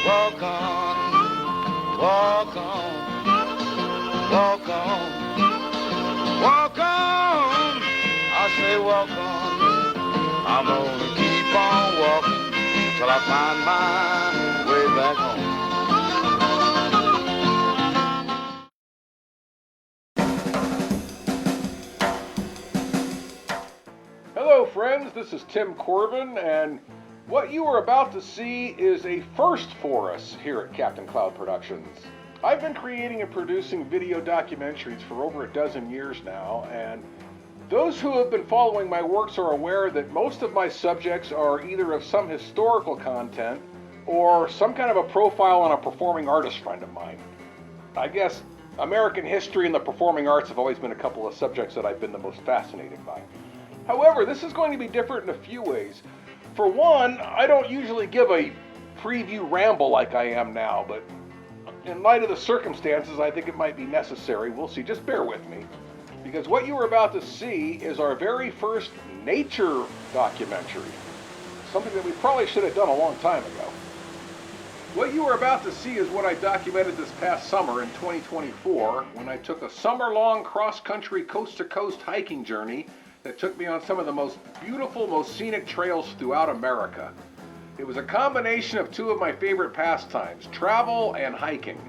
Walk on, walk on, walk on, walk on. I say walk on. I'm gonna keep on walking till I find my way back home. Hello friends, this is Tim Corbin, and what you are about to see is a first for us here at Captain Cloud Productions. I've been creating and producing video documentaries for over a dozen years now, and those who have been following my works are aware that most of my subjects are either of some historical content or some kind of a profile on a performing artist friend of mine. I guess American history and the performing arts have always been a couple of subjects that I've been the most fascinated by. However, this is going to be different in a few ways. For one, I don't usually give a preview ramble like I am now, but in light of the circumstances, I think it might be necessary. We'll see. Just bear with me. Because what you are about to see is our very first nature documentary. Something that we probably should have done a long time ago. What you are about to see is what I documented this past summer in 2024 when I took a summer-long cross-country coast-to-coast hiking journey that took me on some of the most beautiful, most scenic trails throughout America. It was a combination of two of my favorite pastimes, travel and hiking.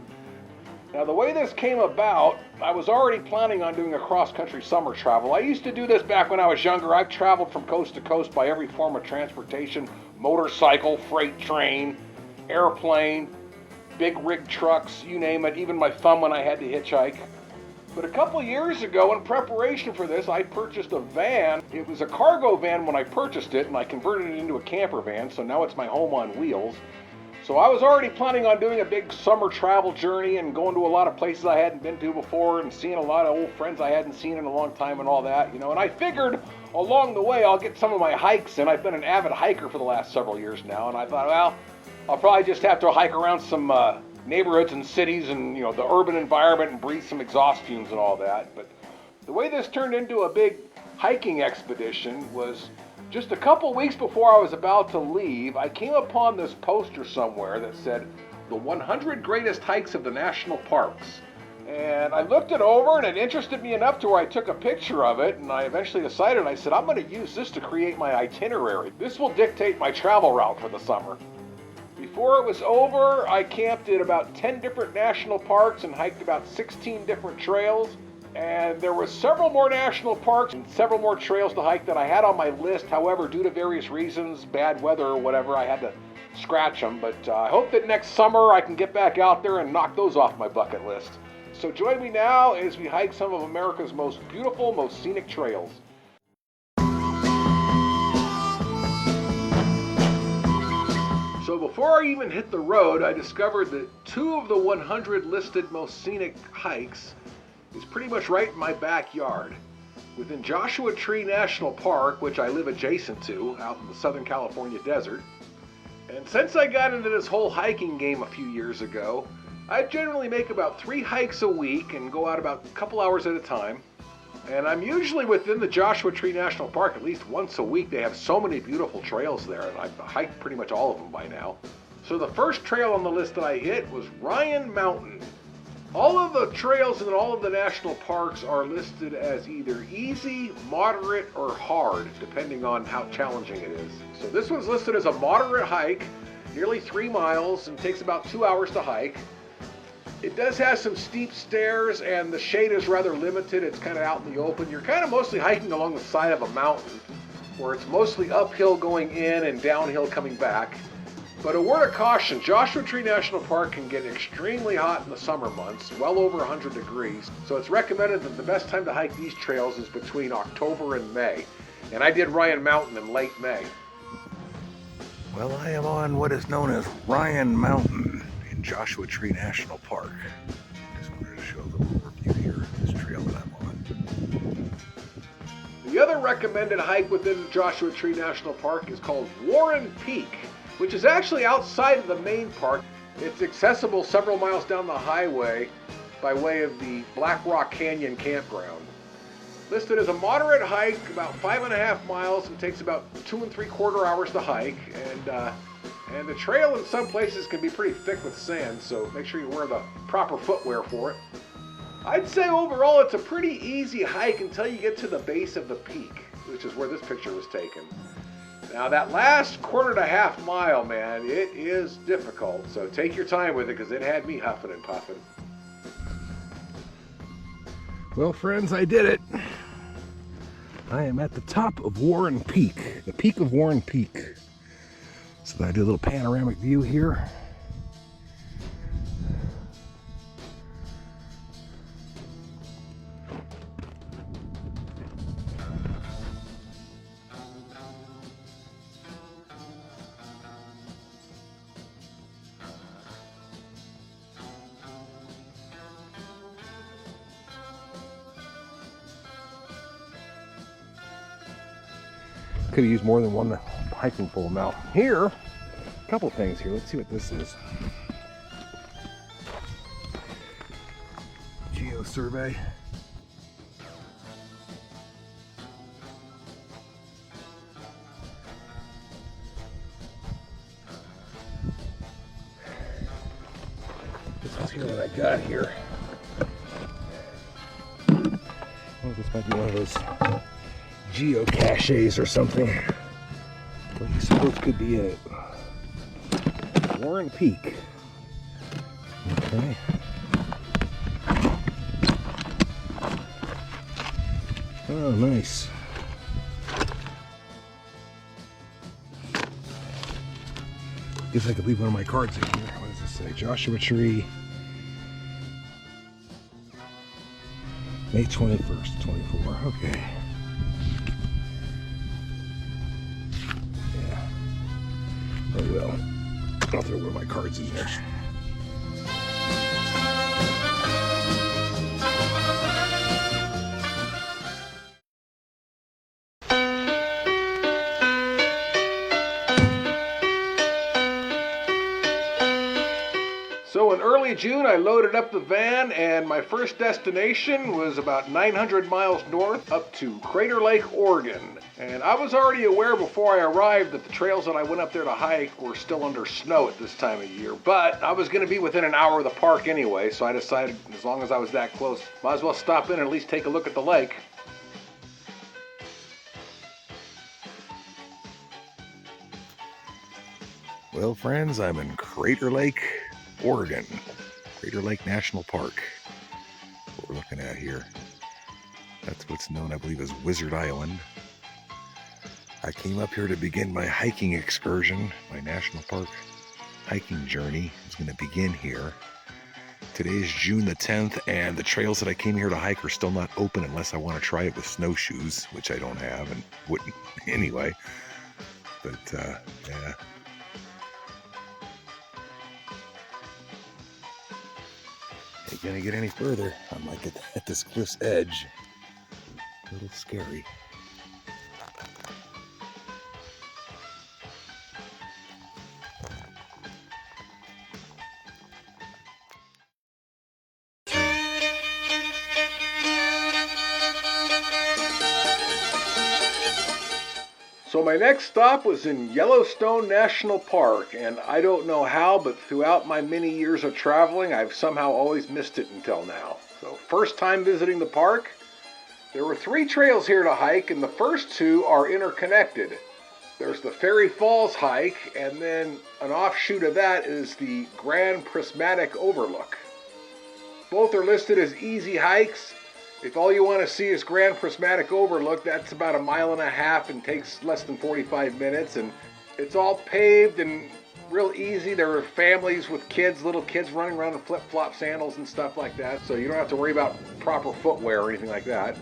Now the way this came about, I was already planning on doing a cross-country summer travel. I used to do this back when I was younger. I've traveled from coast to coast by every form of transportation, motorcycle, freight train, airplane, big rig trucks, you name it, even my thumb when I had to hitchhike. But a couple years ago, in preparation for this, I purchased a van. It was a cargo van when I purchased it, and I converted it into a camper van, so now it's my home on wheels. So I was already planning on doing a big summer travel journey and going to a lot of places I hadn't been to before and seeing a lot of old friends I hadn't seen in a long time and all that, you know. And I figured along the way I'll get some of my hikes in. I've been an avid hiker for the last several years now, and I thought, well, I'll probably just have to hike around some neighborhoods and cities and, you know, the urban environment and breathe some exhaust fumes and all that. But the way this turned into a big hiking expedition was just a couple weeks before I was about to leave, I came upon this poster somewhere that said, the 100 greatest hikes of the national parks. And I looked it over and it interested me enough to where I took a picture of it, and I eventually decided, I said, I'm going to use this to create my itinerary. This will dictate my travel route for the summer. Before it was over, I camped at about 10 different national parks and hiked about 16 different trails. And there were several more national parks and several more trails to hike that I had on my list. However, due to various reasons, bad weather or whatever, I had to scratch them. But I hope that next summer I can get back out there and knock those off my bucket list. So join me now as we hike some of America's most beautiful, most scenic trails. So before I even hit the road, I discovered that 2 of the 100 listed most scenic hikes is pretty much right in my backyard. Within Joshua Tree National Park, which I live adjacent to out in the Southern California desert. And since I got into this whole hiking game a few years ago, I generally make about 3 hikes a week and go out about a couple hours at a time. And I'm usually within the Joshua Tree National Park at least once a week. They have so many beautiful trails there, and I've hiked pretty much all of them by now. So the first trail on the list that I hit was Ryan Mountain. All of the trails in all of the national parks are listed as either easy, moderate, or hard, depending on how challenging it is. So this one's listed as a moderate hike, nearly 3 miles, and takes about 2 hours to hike. It does have some steep stairs, and the shade is rather limited. It's kind of out in the open. You're kind of mostly hiking along the side of a mountain, where it's mostly uphill going in and downhill coming back. But a word of caution, Joshua Tree National Park can get extremely hot in the summer months, well over 100 degrees. So it's recommended that the best time to hike these trails is between October and May. And I did Ryan Mountain in late May. Well, I am on what is known as Ryan Mountain in Joshua Tree National Park. Just wanted to show the overview here of this trail that I'm on. The other recommended hike within Joshua Tree National Park is called Warren Peak, which is actually outside of the main park. It's accessible several miles down the highway by way of the Black Rock Canyon campground. Listed as a moderate hike, about 5.5 miles, and takes about 2 3/4 hours to hike. And And the trail in some places can be pretty thick with sand, so make sure you wear the proper footwear for it. I'd say overall it's a pretty easy hike until you get to the base of the peak, which is where this picture was taken. Now that last 1.5 mile, man, it is difficult, so take your time with it because it had me huffing and puffing. Well, friends, I did it. I am at the top of Warren Peak, the peak of Warren Peak. So I do a little panoramic view here. Could have used more than one hiking pole. Now here, a couple things here. Let's see what this is. Geo survey. Let's see what I got here. Oh, this might be one of those geocaches or something. What you suppose could be it? Warren Peak. Okay. Oh, nice. Guess I could leave one of my cards in here. What does this say? Joshua Tree. May 21st, 24. Okay. Oh well, I'll throw one of my cards in there. So in early June, I loaded up the van, and my first destination was about 900 miles north up to Crater Lake, Oregon. And I was already aware before I arrived that the trails that I went up there to hike were still under snow at this time of year, but I was going to be within an hour of the park anyway, so I decided as long as I was that close, might as well stop in and at least take a look at the lake. Well, friends, I'm in Crater Lake, Oregon. Crater Lake National Park. What we're looking at here. That's what's known, I believe, as Wizard Island. I came up here to begin my hiking excursion. My national park hiking journey is going to begin here. Today is June the 10th, and the trails that I came here to hike are still not open unless I want to try it with snowshoes, which I don't have and wouldn't anyway. But, yeah. Ain't gonna get any further. I'm like at this cliff's edge. A little scary. So my next stop was in Yellowstone National Park, and I don't know how, but throughout my many years of traveling, I've somehow always missed it until now. So first time visiting the park, there were 3 trails here to hike, and the first 2 are interconnected. There's the Fairy Falls hike, and then an offshoot of that is the Grand Prismatic Overlook. Both are listed as easy hikes. If all you want to see is Grand Prismatic Overlook, that's about 1.5 miles and takes less than 45 minutes, and it's all paved and real easy. There are families with kids, little kids running around in flip-flop sandals and stuff like that, so you don't have to worry about proper footwear or anything like that.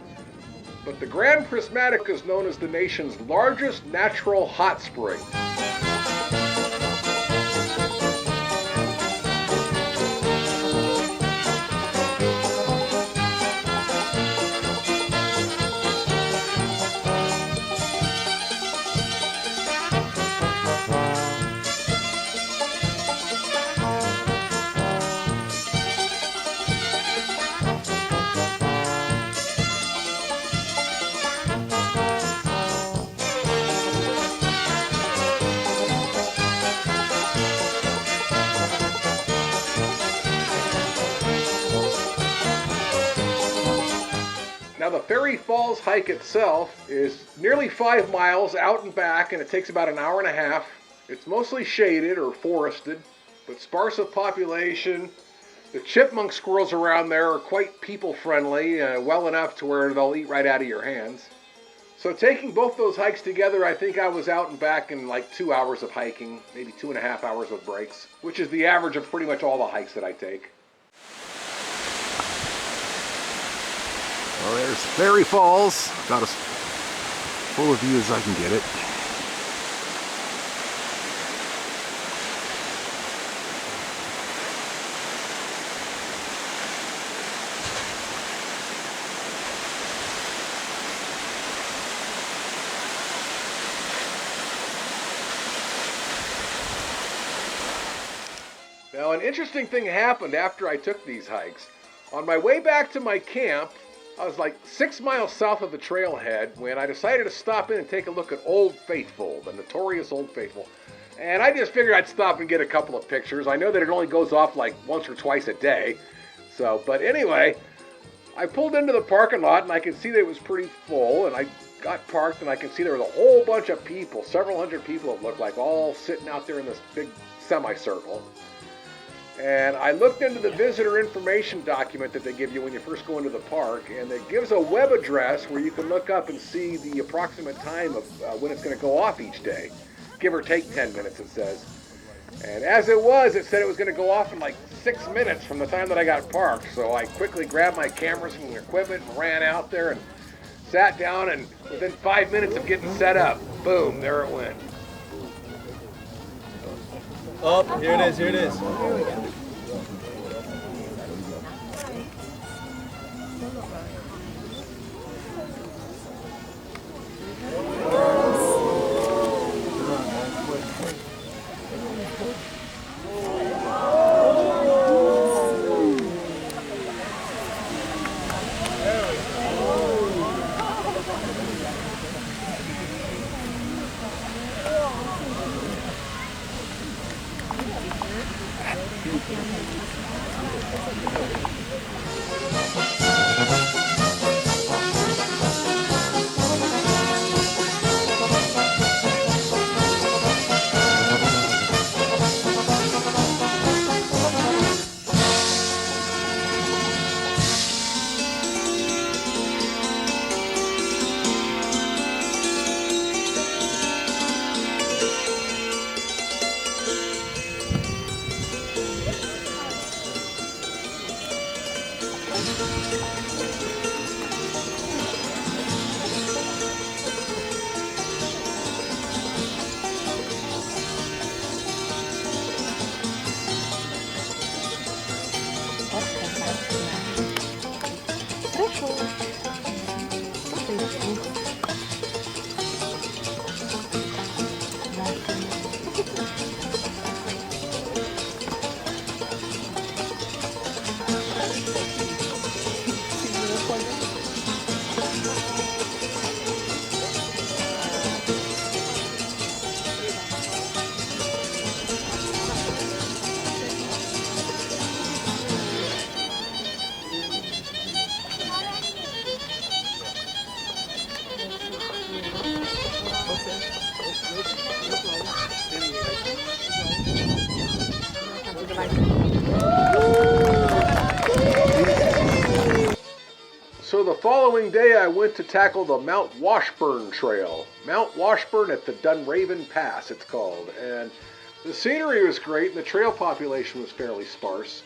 But the Grand Prismatic is known as the nation's largest natural hot spring. the Fairy Falls hike itself is nearly 5 miles out and back, and it takes about an hour and a half. It's mostly shaded or forested, but sparse of population. The chipmunk squirrels around there are quite people-friendly, well enough to where they'll eat right out of your hands. So taking both those hikes together, I think I was out and back in like 2 hours of hiking, maybe 2.5 hours with breaks, which is the average of pretty much all the hikes that I take. Well, there's Fairy Falls, about as full of view as I can get it. Now, an interesting thing happened after I took these hikes. On my way back to my camp, I was like 6 miles south of the trailhead when I decided to stop in and take a look at Old Faithful, the notorious Old Faithful. And I just figured I'd stop and get a couple of pictures. I know that it only goes off like once or twice a day. But anyway, I pulled into the parking lot and I could see that it was pretty full, and I got parked and I could see there was a whole bunch of people, several hundred people it looked like, all sitting out there in this big semicircle. And I looked into the visitor information document that they give you when you first go into the park, and it gives a web address where you can look up and see the approximate time of when it's going to go off each day. Give or take 10 minutes, it says. And as it was, it said it was going to go off in like 6 minutes from the time that I got parked. So I quickly grabbed my cameras and equipment and ran out there and sat down, and within 5 minutes of getting set up, boom, there it went. Oh, here it is, here it is. So the following day I went to tackle the Mount Washburn Trail. Mount Washburn at the Dunraven Pass, it's called. And the scenery was great and the trail population was fairly sparse.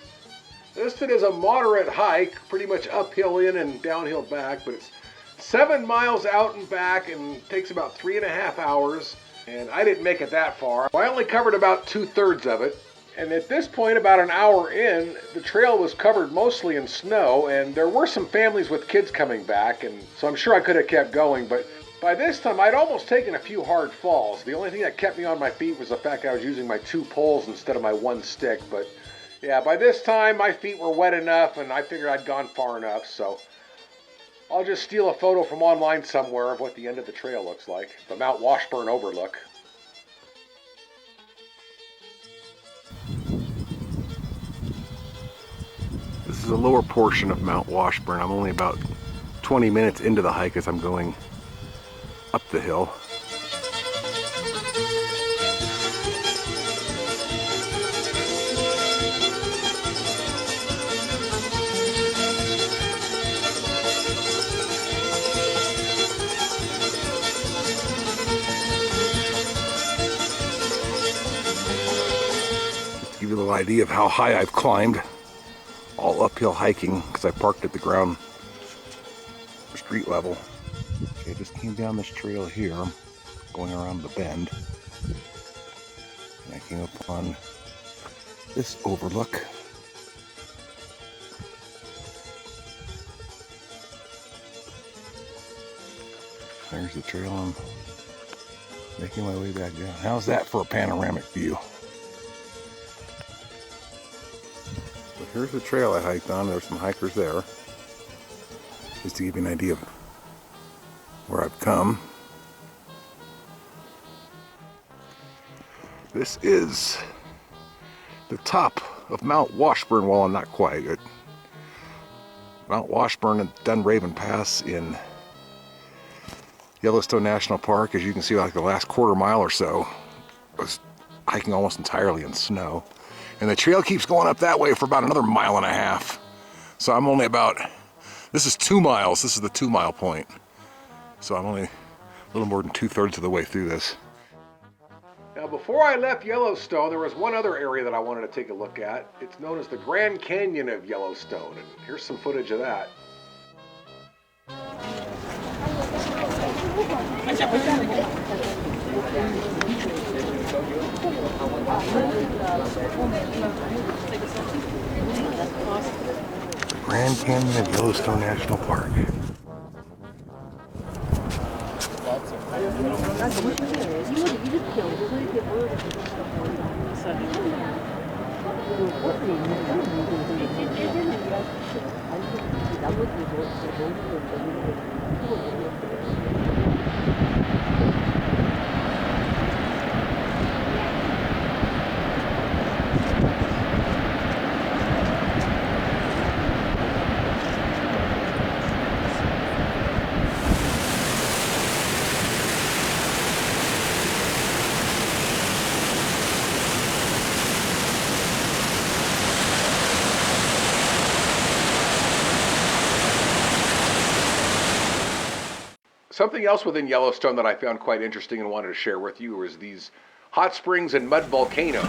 Listed as a moderate hike, pretty much uphill in and downhill back, but it's 7 miles out and back and takes about 3.5 hours. And I didn't make it that far. I only covered about 2/3 of it. And at this point, about an hour in, the trail was covered mostly in snow, and there were some families with kids coming back, and so I'm sure I could have kept going, but by this time I'd almost taken a few hard falls. The only thing that kept me on my feet was the fact I was using my 2 poles instead of my 1 stick, but yeah, by this time my feet were wet enough and I figured I'd gone far enough, so I'll just steal a photo from online somewhere of what the end of the trail looks like, the Mount Washburn overlook. This is the lower portion of Mount Washburn. I'm only about 20 minutes into the hike as I'm going up the hill. Give you a little idea of how high I've climbed, all uphill hiking, because I parked at the ground street level. Okay, I just came down this trail here, going around the bend, and I came upon this overlook. There's the trail. I'm making my way back down. How's that for a panoramic view? Here's the trail I hiked on. There's some hikers there. Just to give you an idea of where I've come. This is the top of Mount Washburn. Well, I'm not quite. Mount Washburn and Dunraven Pass in Yellowstone National Park. As you can see, like the last quarter mile or so, I was hiking almost entirely in snow. And the trail keeps going up that way for about another 1.5 miles. So I'm only about, this is 2 miles. This is the 2 mile point. So I'm only a little more than 2/3 of the way through this. Now, before I left Yellowstone, there was one other area that I wanted to take a look at. It's known as the Grand Canyon of Yellowstone, and here's some footage of that. The Grand Canyon of Yellowstone National Park. Something else within Yellowstone that I found quite interesting and wanted to share with you was these hot springs and mud volcanoes.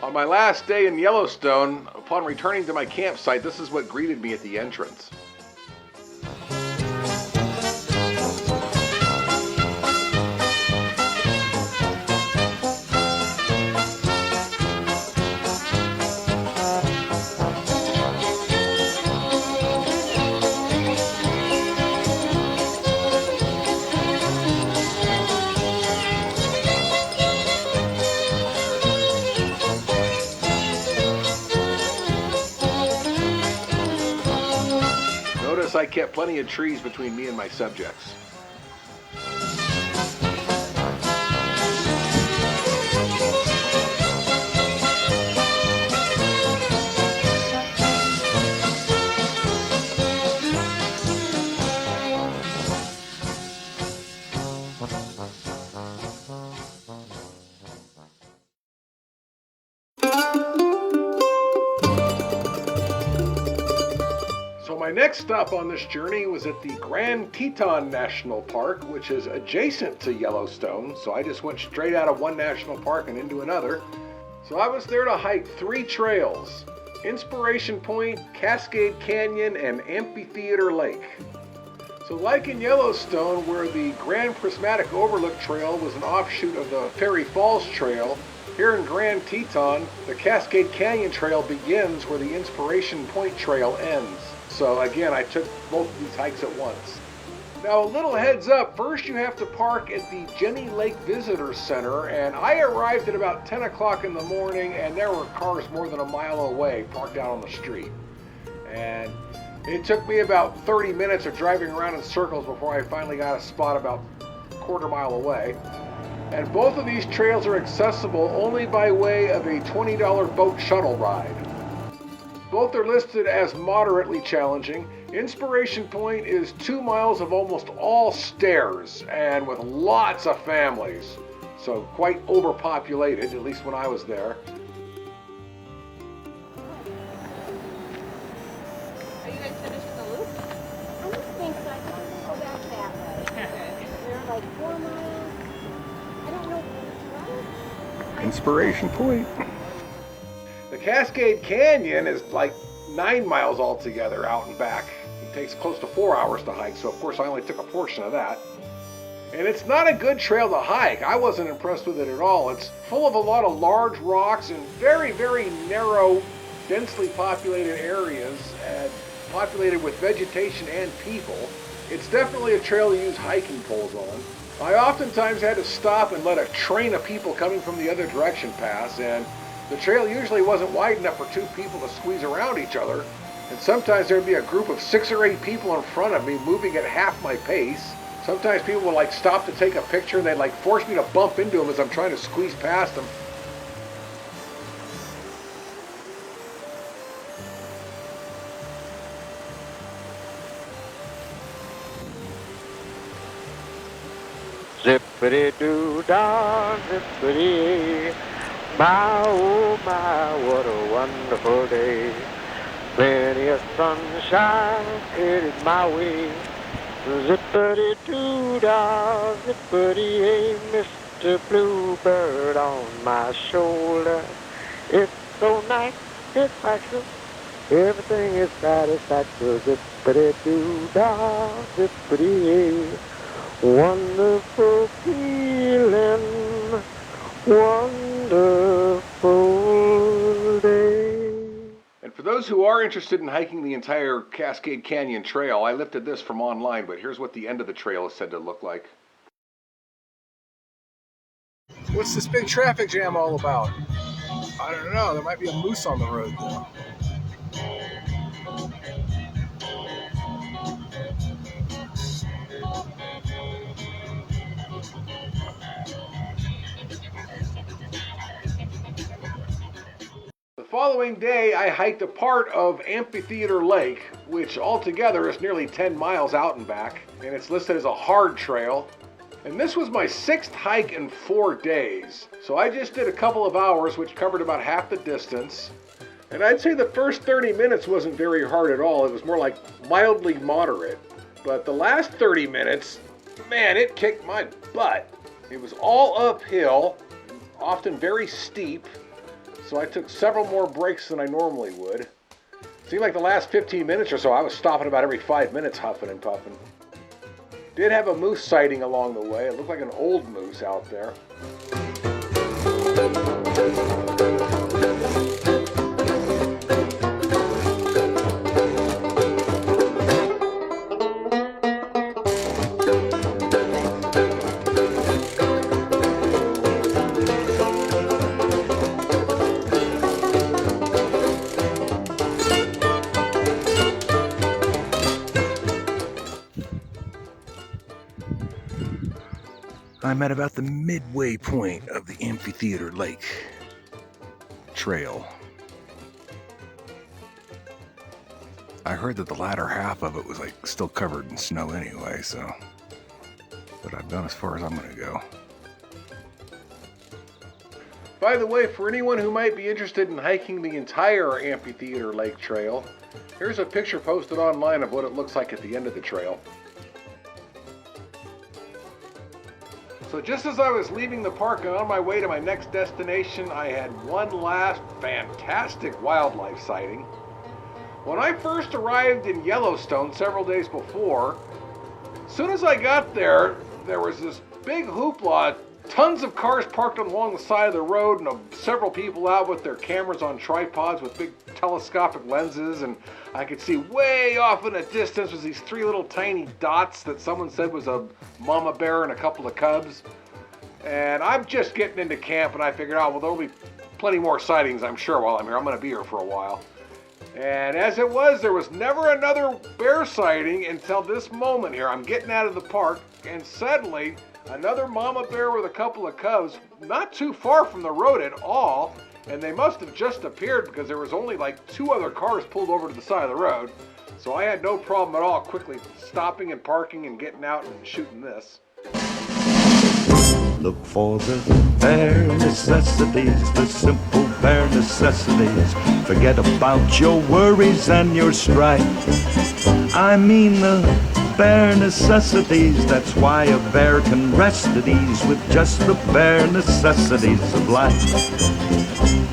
On my last day in Yellowstone, upon returning to my campsite, this is what greeted me at the entrance. Plus, I kept plenty of trees between me and my subjects. So my next stop on this journey was at the Grand Teton National Park, which is adjacent to Yellowstone. So I just went straight out of one national park and into another. So I was there to hike 3 trails: Inspiration Point, Cascade Canyon, and Amphitheater Lake. So like in Yellowstone, where the Grand Prismatic Overlook Trail was an offshoot of the Fairy Falls Trail, here in Grand Teton, the Cascade Canyon Trail begins where the Inspiration Point Trail ends. So again, I took both of these hikes at once. Now a little heads up, first you have to park at the Jenny Lake Visitor Center, and I arrived at about 10 o'clock in the morning and there were cars more than a mile away parked out on the street. And it took me about 30 minutes of driving around in circles before I finally got a spot about a quarter mile away. And both of these trails are accessible only by way of a $20 boat shuttle ride. Both are listed as moderately challenging. Inspiration Point is 2 miles of almost all stairs and with lots of families. So quite overpopulated, at least when I was there. Are you guys finished with the loop? I don't think so. I think we're gonna go back that way. They're like 4 miles. I don't know which one. Inspiration Point. The Cascade Canyon is like 9 miles altogether out and back. It takes close to 4 hours to hike, so of course I only took a portion of that. And it's not a good trail to hike. I wasn't impressed with it at all. It's full of a lot of large rocks and very, very narrow, densely populated areas, and populated with vegetation and people. It's definitely a trail to use hiking poles on. I oftentimes had to stop and let a train of people coming from the other direction pass, and the trail usually wasn't wide enough for 2 people to squeeze around each other, and sometimes there'd be a group of 6 or 8 people in front of me moving at half my pace. Sometimes people would like stop to take a picture and they'd like force me to bump into them as I'm trying to squeeze past them. Zippity-doo-dah, zippity. My, oh my, what a wonderful day. Plenty of sunshine headed my way. Zippity-doo-dah, zippity, Mr. Bluebird on my shoulder. It's so nice, it's factual, everything is satisfactory. Zippity-doo-dah, zippity, wonderful feeling, wonderful day. And for those who are interested in hiking the entire Cascade Canyon Trail, I lifted this from online, but here's what the end of the trail is said to look like. What's this big traffic jam all about? I don't know. There might be a moose on the road, though. The following day, I hiked a part of Amphitheater Lake, which altogether is nearly 10 miles out and back, and it's listed as a hard trail. And this was my 6th hike in 4 days. So I just did a couple of hours, which covered about half the distance. And I'd say the first 30 minutes wasn't very hard at all. It was more like mildly moderate. But the last 30 minutes, man, it kicked my butt. It was all uphill, often very steep. So I took several more breaks than I normally would. It seemed like the last 15 minutes or so, I was stopping about every 5 minutes, huffing and puffing. Did have a moose sighting along the way. It looked like an old moose out there. I'm at about the midway point of the Amphitheater Lake trail. I heard that the latter half of it was like still covered in snow anyway, so, but I've gone as far as I'm gonna go. By the way, for anyone who might be interested in hiking the entire Amphitheater Lake Trail, here's a picture posted online of what it looks like at the end of the trail. So just as I was leaving the park and on my way to my next destination, I had one last fantastic wildlife sighting. When I first arrived in Yellowstone several days before, as soon as I got there, there was this big hoopla, tons of cars parked along the side of the road, and several people out with their cameras on tripods with big telescopic lenses, and I could see way off in the distance was these three little tiny dots that someone said was a mama bear and a couple of cubs. And I'm just getting into camp, and I figured, oh, well, there'll be plenty more sightings, I'm sure, while I'm here. I'm going to be here for a while. And as it was, there was never another bear sighting until this moment here. I'm getting out of the park, and suddenly another mama bear with a couple of cubs, not too far from the road at all, and they must have just appeared because there was only like two other cars pulled over to the side of the road. So I had no problem at all quickly stopping and parking and getting out and shooting this. Look for the bare necessities, the simple bare necessities. Forget about your worries and your strife. I mean the bare necessities. That's why a bear can rest at ease with just the bare necessities of life.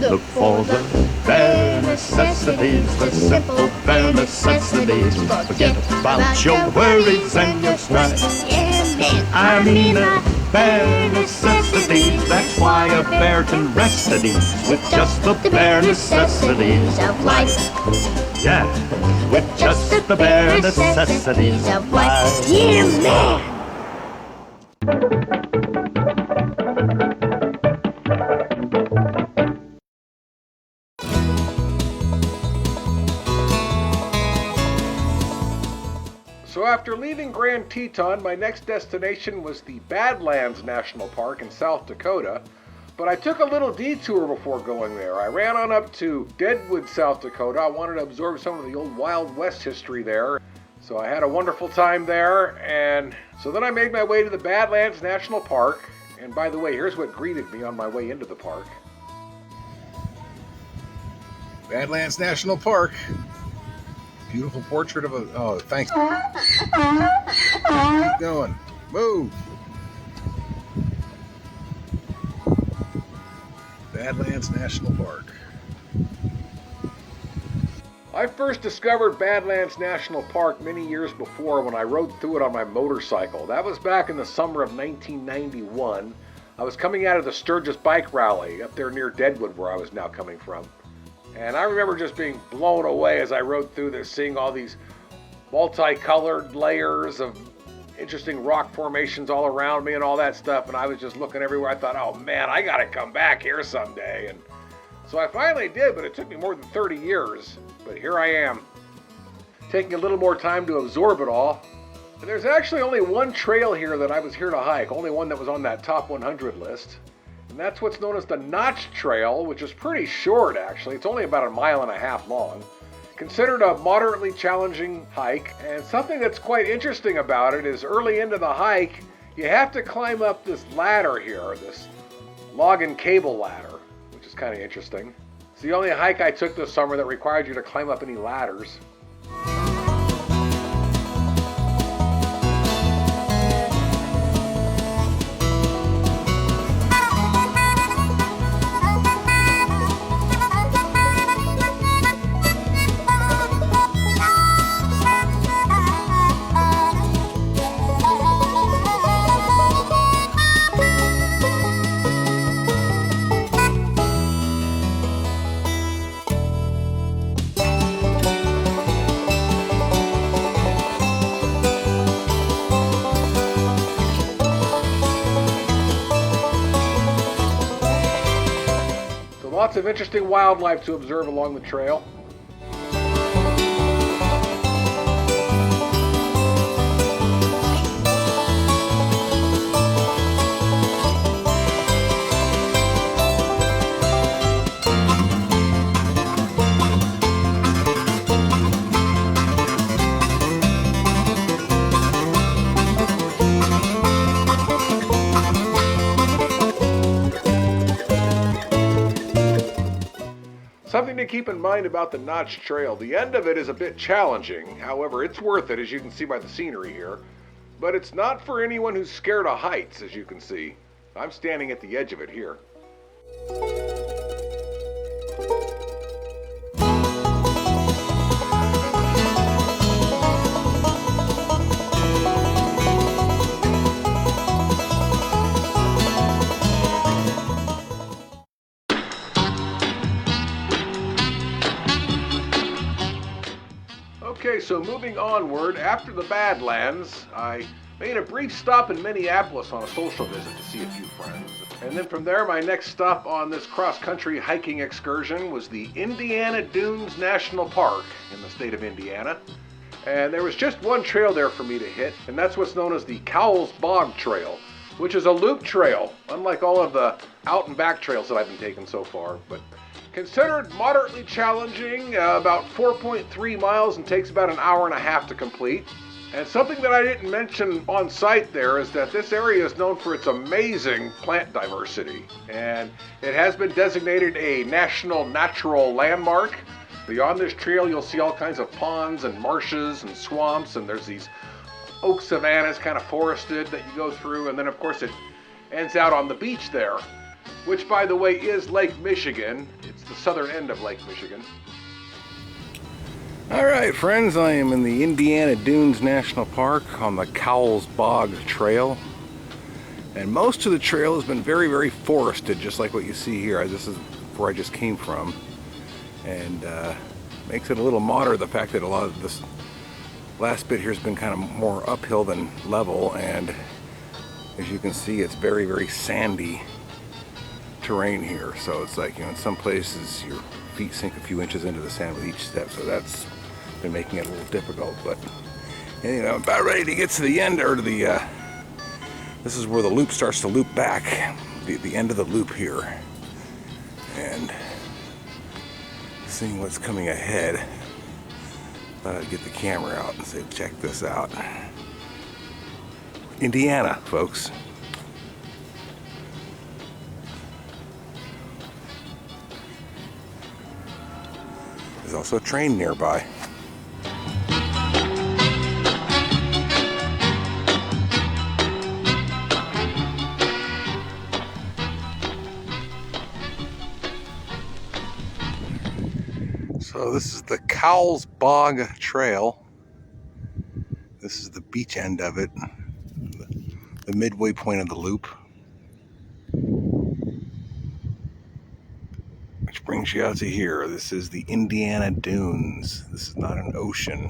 Look for the bare necessities, the simple bare necessities. Forget about your worries and your strife. I mean the bare necessities. That's why a bear can rest at ease with just the bare necessities of life. Yeah, with just the bare necessities of life. Yeah, man! So after leaving Grand Teton, my next destination was the Badlands National Park in South Dakota, but I took a little detour before going there. I ran on up to Deadwood, South Dakota. I wanted to absorb some of the old Wild West history there, so I had a wonderful time there, and so then I made my way to the Badlands National Park, and by the way, here's what greeted me on my way into the park. Badlands National Park. Beautiful portrait of a... Oh, thanks. Keep going. Move. Badlands National Park. I first discovered Badlands National Park many years before when I rode through it on my motorcycle. That was back in the summer of 1991. I was coming out of the Sturgis Bike Rally up there near Deadwood, where I was now coming from. And I remember just being blown away as I rode through this, seeing all these multicolored layers of interesting rock formations all around me and all that stuff. And I was just looking everywhere. I thought, oh man, I gotta come back here someday. And so I finally did, but it took me more than 30 years. But here I am, taking a little more time to absorb it all. And there's actually only one trail here that I was here to hike, only one that was on that top 100 list. And that's what's known as the Notch Trail, which is pretty short actually. It's only about 1.5 miles long. Considered a moderately challenging hike, and something that's quite interesting about it is early into the hike, you have to climb up this ladder here, this log and cable ladder, which is kind of interesting. It's the only hike I took this summer that required you to climb up any ladders. Lots of interesting wildlife to observe along the trail. keep in mind about the Notch Trail, the end of it is a bit challenging. However, it's worth it, as you can see by the scenery here. But it's not for anyone who's scared of heights, as you can see. I'm standing at the edge of it here. Okay, so moving onward, after the Badlands, I made a brief stop in Minneapolis on a social visit to see a few friends. And then from there, my next stop on this cross-country hiking excursion was the Indiana Dunes National Park in the state of Indiana. And there was just one trail there for me to hit, and that's what's known as the Cowles Bog Trail, which is a loop trail, unlike all of the out and back trails that I've been taking so far. But considered moderately challenging, about 4.3 miles, and takes about an hour and a half to complete. And something that I didn't mention on site there is that this area is known for its amazing plant diversity. And it has been designated a National Natural Landmark. Beyond this trail, you'll see all kinds of ponds and marshes and swamps, and there's these oak savannas, kind of forested, that you go through. And then, of course, it ends out on the beach there, which, by the way, is Lake Michigan. It's the southern end of Lake Michigan. All right, friends, I am in the Indiana Dunes National Park on the Cowles Bog Trail. And most of the trail has been very, very forested, just like what you see here. This is where I just came from. And makes it a little modder, the fact that a lot of this last bit here has been kind of more uphill than level. And as you can see, it's very, very sandy terrain here. So it's like, you know, in some places your feet sink a few inches into the sand with each step. So that's been making it a little difficult. But you know, I'm about ready to get to the end, or to the this is where the loop starts to loop back, the end of the loop here, and seeing what's coming ahead. Thought I'd get the camera out and say, check this out. Indiana, folks. There's also a train nearby. So this is the Cowles Bog Trail. This is the beach end of it, the midway point of the loop, which brings you out to here. This is the Indiana Dunes. This is not an ocean.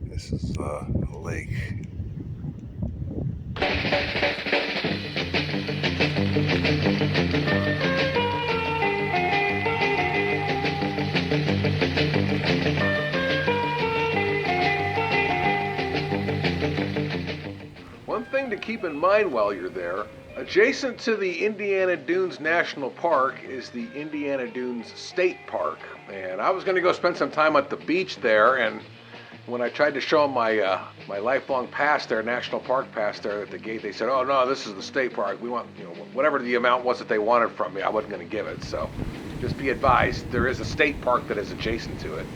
This is a lake. One thing to keep in mind while you're there, adjacent to the Indiana Dunes National Park is the Indiana Dunes State Park. And I was going to go spend some time at the beach there, and when I tried to show them my my lifelong pass there, National Park pass there at the gate, they said, "Oh no, this is the state park. We want, you know, whatever the amount was that they wanted from me, I wasn't going to give it." So just be advised, there is a state park that is adjacent to it.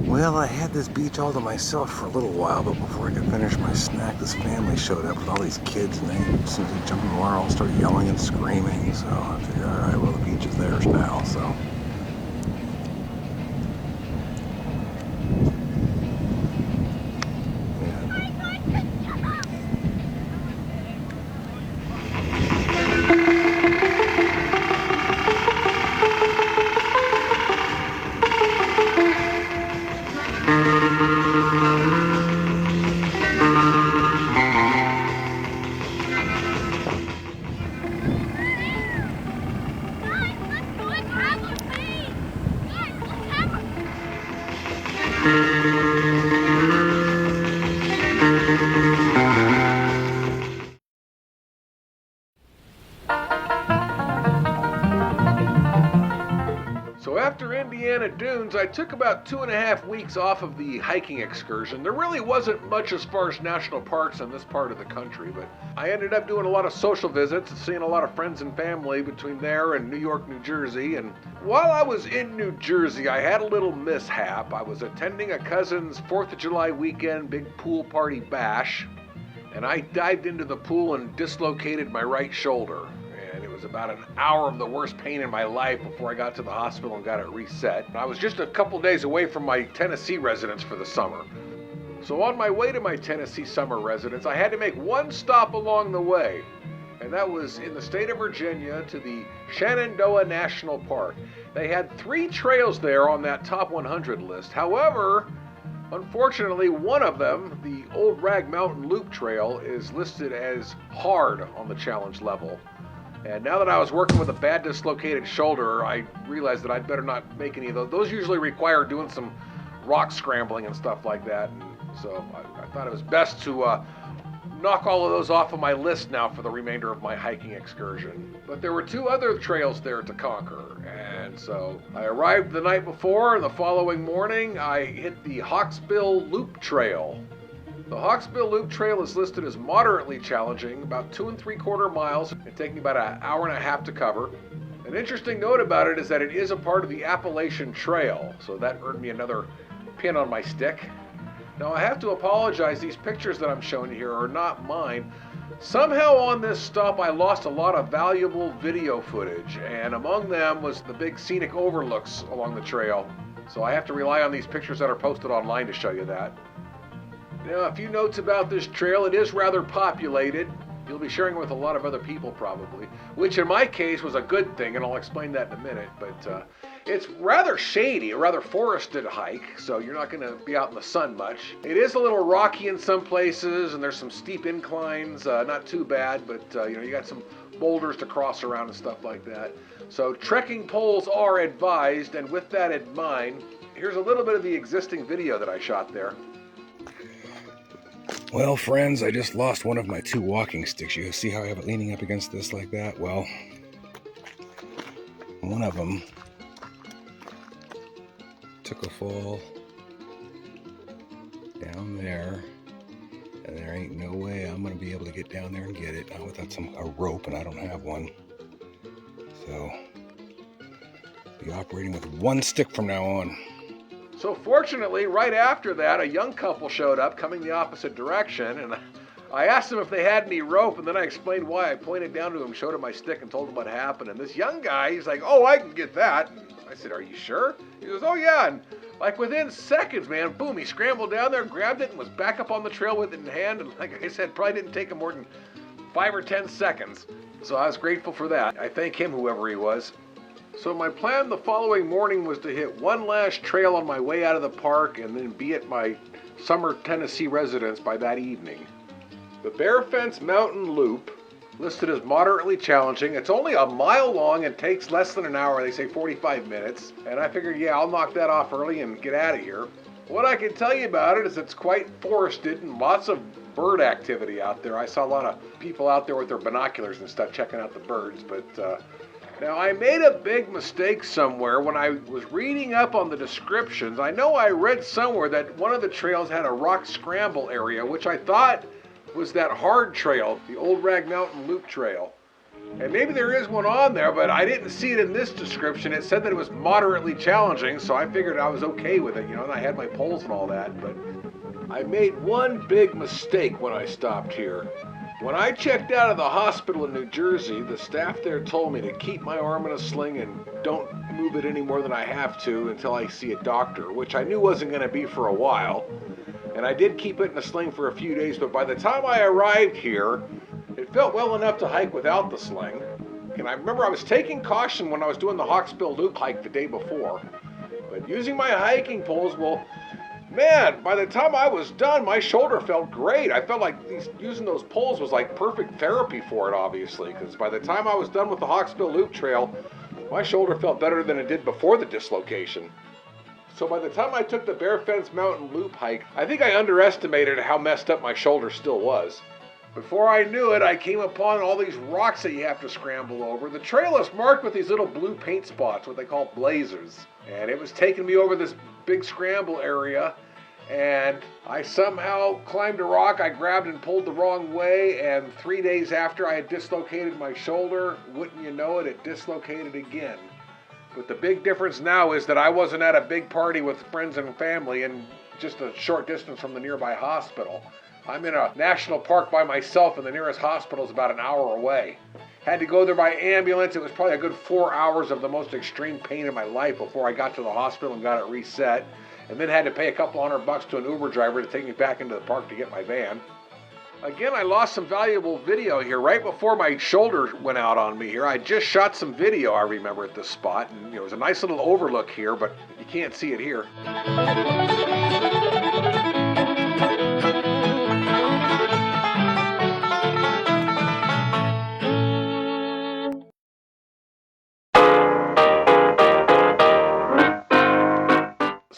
Well, I had this beach all to myself for a little while, but before I could finish my snack, this family showed up with all these kids, and they, as soon as they jumped in the water, all started yelling and screaming. So I figured, all right, well, the beach is theirs now. So. after Indiana Dunes, I took about 2.5 weeks off of the hiking excursion. There really wasn't much as far as national parks in this part of the country, but I ended up doing a lot of social visits and seeing a lot of friends and family between there and New York, New Jersey. And while I was in New Jersey, I had a little mishap. I was attending a cousin's 4th of July weekend big pool party bash, and I dived into the pool and dislocated my right shoulder. And it was about an hour of the worst pain in my life before I got to the hospital and got it reset. I was just a couple days away from my Tennessee residence for the summer. So on my way to my Tennessee summer residence, I had to make one stop along the way. And that was in the state of Virginia to the Shenandoah National Park. They had 3 trails there on that top 100 list. However, unfortunately, one of them, the Old Rag Mountain Loop Trail, is listed as hard on the challenge level. And now that I was working with a bad dislocated shoulder, I realized that I'd better not make any of those. Those usually require doing some rock scrambling and stuff like that. And so I thought it was best to knock all of those off of my list now for the remainder of my hiking excursion. But there were 2 other trails there to conquer. And so I arrived the night before, and the following morning I hit the Hawksbill Loop Trail. The Hawksbill Loop Trail is listed as moderately challenging, about 2 3/4 miles, and taking about an hour and a half to cover. An interesting note about it is that it is a part of the Appalachian Trail, so that earned me another pin on my stick. Now I have to apologize, these pictures that I'm showing you here are not mine. Somehow on this stop I lost a lot of valuable video footage, and among them was the big scenic overlooks along the trail. So I have to rely on these pictures that are posted online to show you that. Now, a few notes about this trail. It is rather populated. You'll be sharing it with a lot of other people probably, which in my case was a good thing, and I'll explain that in a minute. But it's rather shady, a rather forested hike, so you're not going to be out in the sun much. It is a little rocky in some places, and there's some steep inclines, not too bad, but you got some boulders to cross around and stuff like that. So trekking poles are advised, and with that in mind, here's a little bit of the existing video that I shot there. Well, friends, I just lost one of my 2 walking sticks. You see how I have it leaning up against this like that? Well, one of them took a fall down there, and there ain't no way I'm going to be able to get down there and get it, not without a rope, and I don't have one. So, be operating with 1 stick from now on. So fortunately, right after that, a young couple showed up coming the opposite direction, and I asked them if they had any rope, and then I explained why. I pointed down to him, showed him my stick, and told him what happened. And this young guy, he's like, "Oh, I can get that." And I said, "Are you sure?" He goes, "Oh yeah." And like within seconds, man, boom, he scrambled down there, grabbed it, and was back up on the trail with it in hand. And like I said, probably didn't take him more than 5 or 10 seconds. So I was grateful for that. I thank him, whoever he was. So my plan the following morning was to hit one last trail on my way out of the park and then be at my summer Tennessee residence by that evening. The Bear Fence Mountain Loop, listed as moderately challenging. It's only a mile long and takes less than an hour. They say 45 minutes. And I figured, yeah, I'll knock that off early and get out of here. What I can tell you about it is it's quite forested and lots of bird activity out there. I saw a lot of people out there with their binoculars and stuff checking out the birds, but now, I made a big mistake somewhere when I was reading up on the descriptions. I know I read somewhere that one of the trails had a rock scramble area, which I thought was that hard trail, the Old Rag Mountain Loop Trail. And maybe there is one on there, but I didn't see it in this description. It said that it was moderately challenging, so I figured I was okay with it, and I had my poles and all that. But I made one big mistake when I stopped here. When I checked out of the hospital in New Jersey, the staff there told me to keep my arm in a sling and don't move it any more than I have to until I see a doctor, which I knew wasn't going to be for a while. And I did keep it in a sling for a few days, but by the time I arrived here, it felt well enough to hike without the sling. And I remember I was taking caution when I was doing the Hawksbill Loop hike the day before. But using my hiking poles, well, man, by the time I was done, my shoulder felt great. I felt like using those poles was like perfect therapy for it, obviously, because by the time I was done with the Hawksbill Loop Trail, my shoulder felt better than it did before the dislocation. So by the time I took the Bear Fence Mountain Loop hike, I think I underestimated how messed up my shoulder still was. Before I knew it, I came upon all these rocks that you have to scramble over. The trail is marked with these little blue paint spots, what they call blazers. And it was taking me over this big scramble area, and I somehow climbed a rock. I grabbed and pulled the wrong way, and 3 days after I had dislocated my shoulder, wouldn't you know it, it dislocated again. But the big difference now is that I wasn't at a big party with friends and family and just a short distance from the nearby hospital. I'm in a national park by myself, and the nearest hospital is about an hour away. Had to go there by ambulance. It was probably a good 4 hours of the most extreme pain in my life before I got to the hospital and got it reset, and then had to pay a couple $100 to an Uber driver to take me back into the park to get my van. Again, I lost some valuable video here right before my shoulder went out on me here. I just shot some video, I remember, at this spot, and it was a nice little overlook here, but you can't see it here.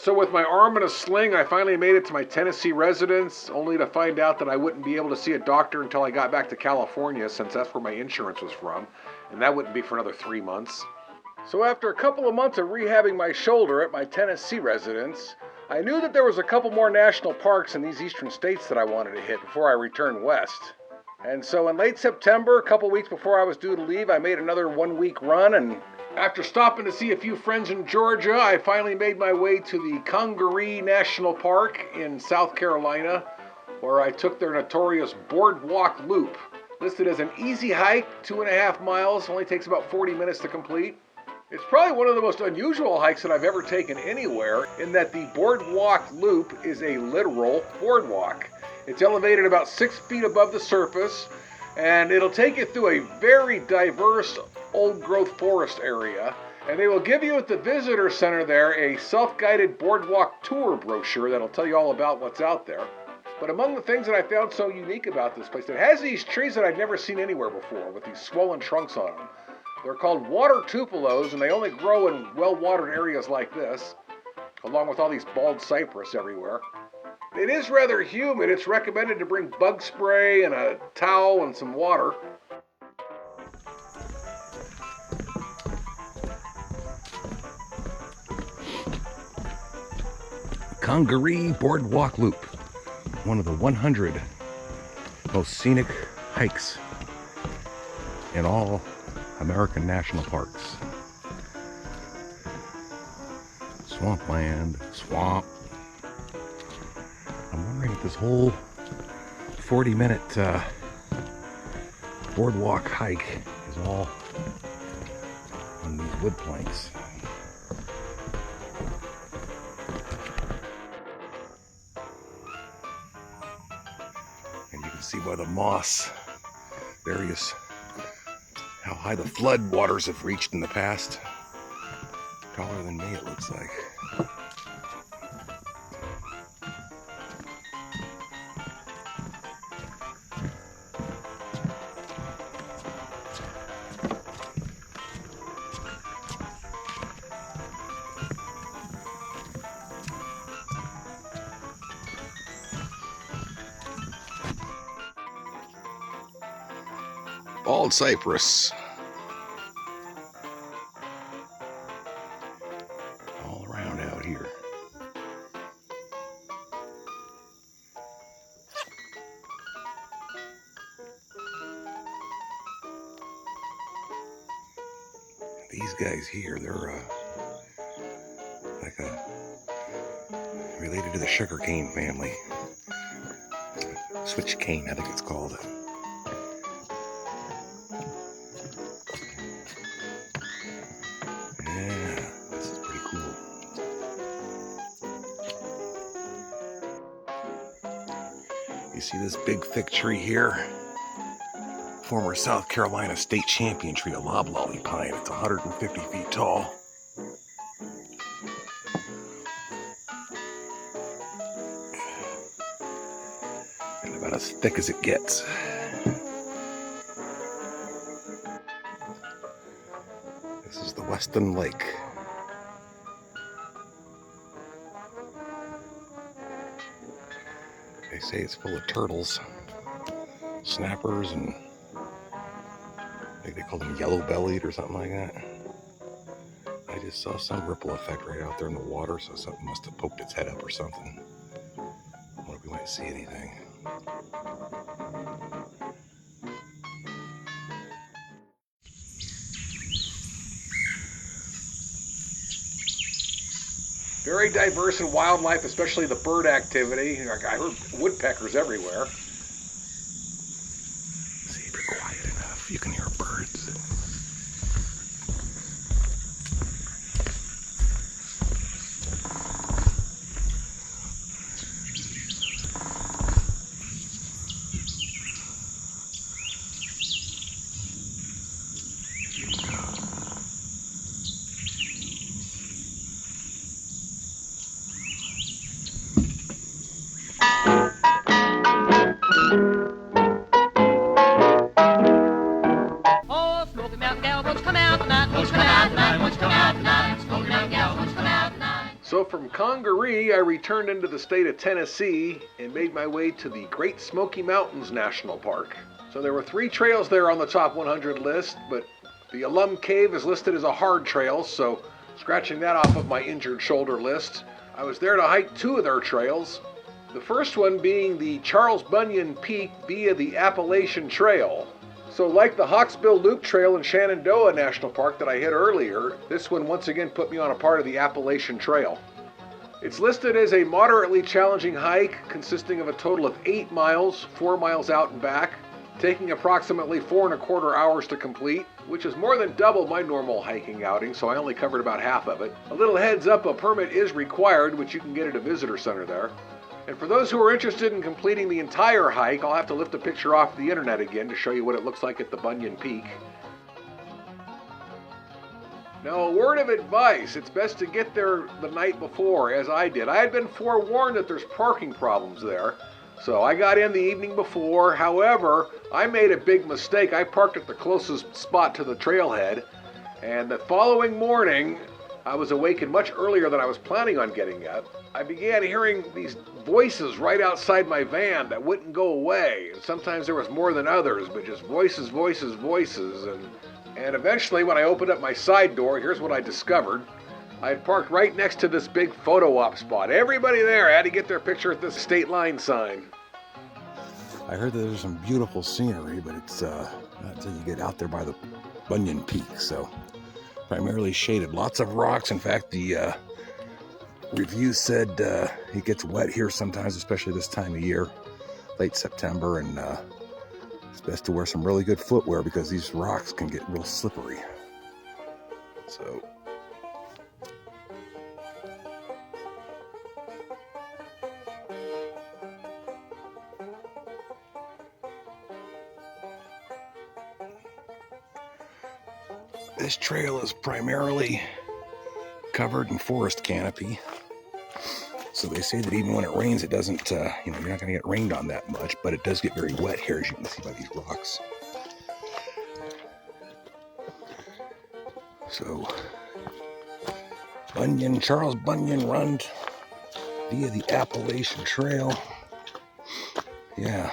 So with my arm in a sling, I finally made it to my Tennessee residence, only to find out that I wouldn't be able to see a doctor until I got back to California, since that's where my insurance was from, and that wouldn't be for another 3 months. So after a couple of months of rehabbing my shoulder at my Tennessee residence, I knew that there was a couple more national parks in these eastern states that I wanted to hit before I returned west. And so in late September, a couple weeks before I was due to leave, I made another 1 week run, and after stopping to see a few friends in Georgia, I finally made my way to the Congaree National Park in South Carolina, where I took their notorious boardwalk loop. Listed as an easy hike, 2.5 miles, only takes about 40 minutes to complete. It's probably one of the most unusual hikes that I've ever taken anywhere, in that the boardwalk loop is a literal boardwalk. It's elevated about 6 feet above the surface, and it'll take you through a very diverse old-growth forest area. And they will give you at the visitor center there a self-guided boardwalk tour brochure that'll tell you all about what's out there. But among the things that I found so unique about this place, it has these trees that I'd never seen anywhere before with these swollen trunks on them. They're called water tupelos, and they only grow in well-watered areas like this, along with all these bald cypress everywhere. It is rather humid. It's recommended to bring bug spray and a towel and some water. Congaree Boardwalk Loop, one of the 100 most scenic hikes in all American national parks. Swampland, swamp. I'm wondering if this whole 40-minute boardwalk hike is all on these wood planks. And you can see by the moss, how high the flood waters have reached in the past. Taller than me, it looks like. Bald cypress. All around out here. These guys here, they're related to the sugarcane family. Switch cane, I think it's called. Yeah, this is pretty cool. You see this big thick tree here? Former South Carolina state champion tree, a loblolly pine. It's 150 feet tall. And about as thick as it gets. This is the Weston Lake. They say it's full of turtles. snappers, and I think they call them yellow-bellied or something like that. I just saw some ripple effect right out there in the water, so something must have poked its head up or something. I wonder if we might see anything. Very diverse in wildlife, especially the bird activity. I heard woodpeckers everywhere. See if you're quiet enough, you can hear birds. Oh, Smoky Mountain Gal, won't you come out tonight? Won't you come out tonight? Won't you come out tonight? Smoky Mountain Gal, won't you come out tonight? So from Congaree, I returned into the state of Tennessee and made my way to the Great Smoky Mountains National Park. So there were 3 trails there on the top 100 list, but the Alum Cave is listed as a hard trail, so scratching that off of my injured shoulder list. I was there to hike 2 of their trails. The first one being the Charles Bunyan Peak via the Appalachian Trail. So like the Hawksbill Loop Trail in Shenandoah National Park that I hit earlier, this one once again put me on a part of the Appalachian Trail. It's listed as a moderately challenging hike consisting of a total of 8 miles, 4 miles out and back, taking approximately 4¼ hours to complete, which is more than double my normal hiking outing, so I only covered about half of it. A little heads up, a permit is required, which you can get at a visitor center there. And for those who are interested in completing the entire hike, I'll have to lift a picture off the internet again to show you what it looks like at the Bunyan Peak. Now, a word of advice, it's best to get there the night before, as I did. I had been forewarned that there's parking problems there, so I got in the evening before. However, I made a big mistake. I parked at the closest spot to the trailhead, and the following morning, I was awakened much earlier than I was planning on getting up. I began hearing these voices right outside my van that wouldn't go away. And sometimes there was more than others, but just voices, voices, voices. And eventually, when I opened up my side door, here's what I discovered. I had parked right next to this big photo op spot. Everybody there had to get their picture at this state line sign. I heard that there's some beautiful scenery, but it's not until you get out there by the Bunyan Peak, so primarily shaded. Lots of rocks. In fact, the review said it gets wet here sometimes, especially this time of year, late September, and it's best to wear some really good footwear because these rocks can get real slippery. So this trail is primarily covered in forest canopy. So they say that even when it rains, it doesn't, you're not going to get rained on that much, but it does get very wet here, as you can see by these rocks. So, Charles Bunyan run via the Appalachian Trail. Yeah.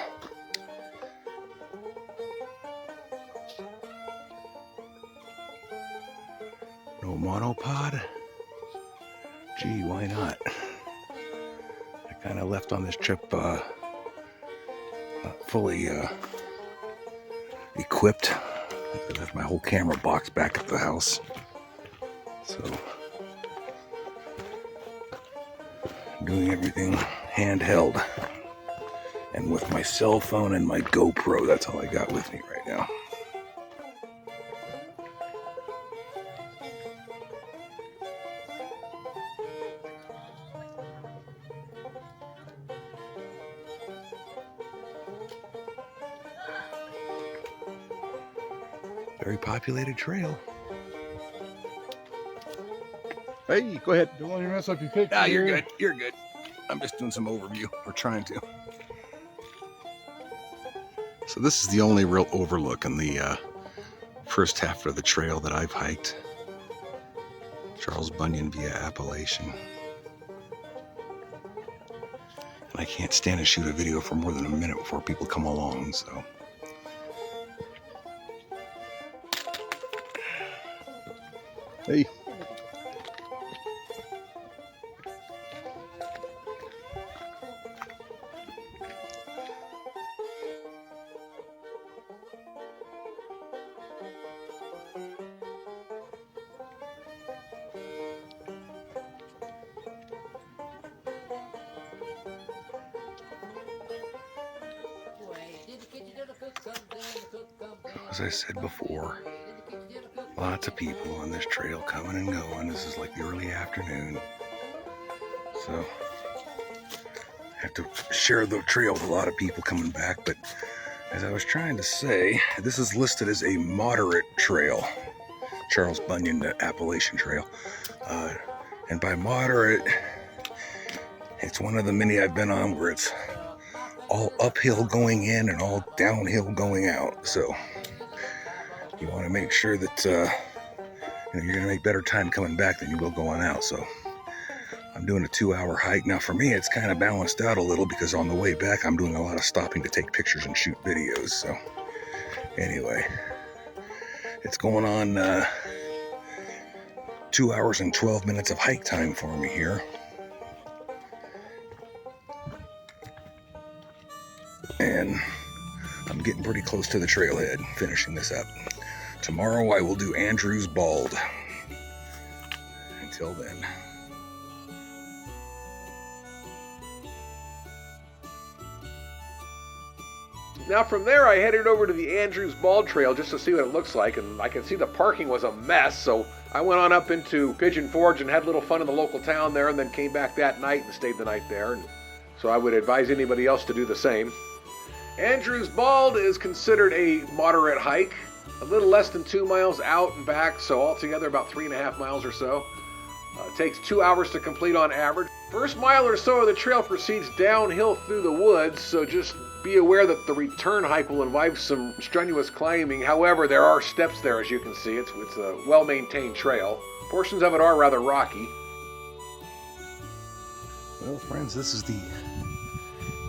No monopod? Gee, why not? I kind of left on this trip not fully equipped. I left my whole camera box back at the house. So, doing everything handheld. And with my cell phone and my GoPro, that's all I got with me right now. Very populated trail. Hey, go ahead. Don't want to mess up your picture. Ah, you're good. You're good. I'm just doing some overview. We're trying to. So this is the only real overlook in the first half of the trail that I've hiked. Charles Bunyan via Appalachian. And I can't stand to shoot a video for more than a minute before people come along, so Hey. As I said before, lots of people on this trail coming and going. This is like the early afternoon. So I have to share the trail with a lot of people coming back. But as I was trying to say, this is listed as a moderate trail. Charles Bunyan Appalachian Trail. And by moderate, it's one of the many I've been on where it's all uphill going in and all downhill going out. So you want to make sure that you're going to make better time coming back than you will going out. So I'm doing a 2-hour hike. Now for me, it's kind of balanced out a little because on the way back, I'm doing a lot of stopping to take pictures and shoot videos. So anyway, it's going on 2 hours and 12 minutes of hike time for me here. And I'm getting pretty close to the trailhead, finishing this up. Tomorrow I will do Andrews Bald. Until then. Now from there I headed over to the Andrews Bald Trail just to see what it looks like, and I can see the parking was a mess, so I went on up into Pigeon Forge and had a little fun in the local town there, and then came back that night and stayed the night there. And so I would advise anybody else to do the same. Andrews Bald is considered a moderate hike, a little less than 2 miles out and back, so altogether about 3.5 miles or so. It takes 2 hours to complete on average. First mile or so of the trail proceeds downhill through the woods, so just be aware that the return hike will involve some strenuous climbing. However, there are steps there, as you can see. It's a well-maintained trail. Portions of it are rather rocky. Well, friends, this is the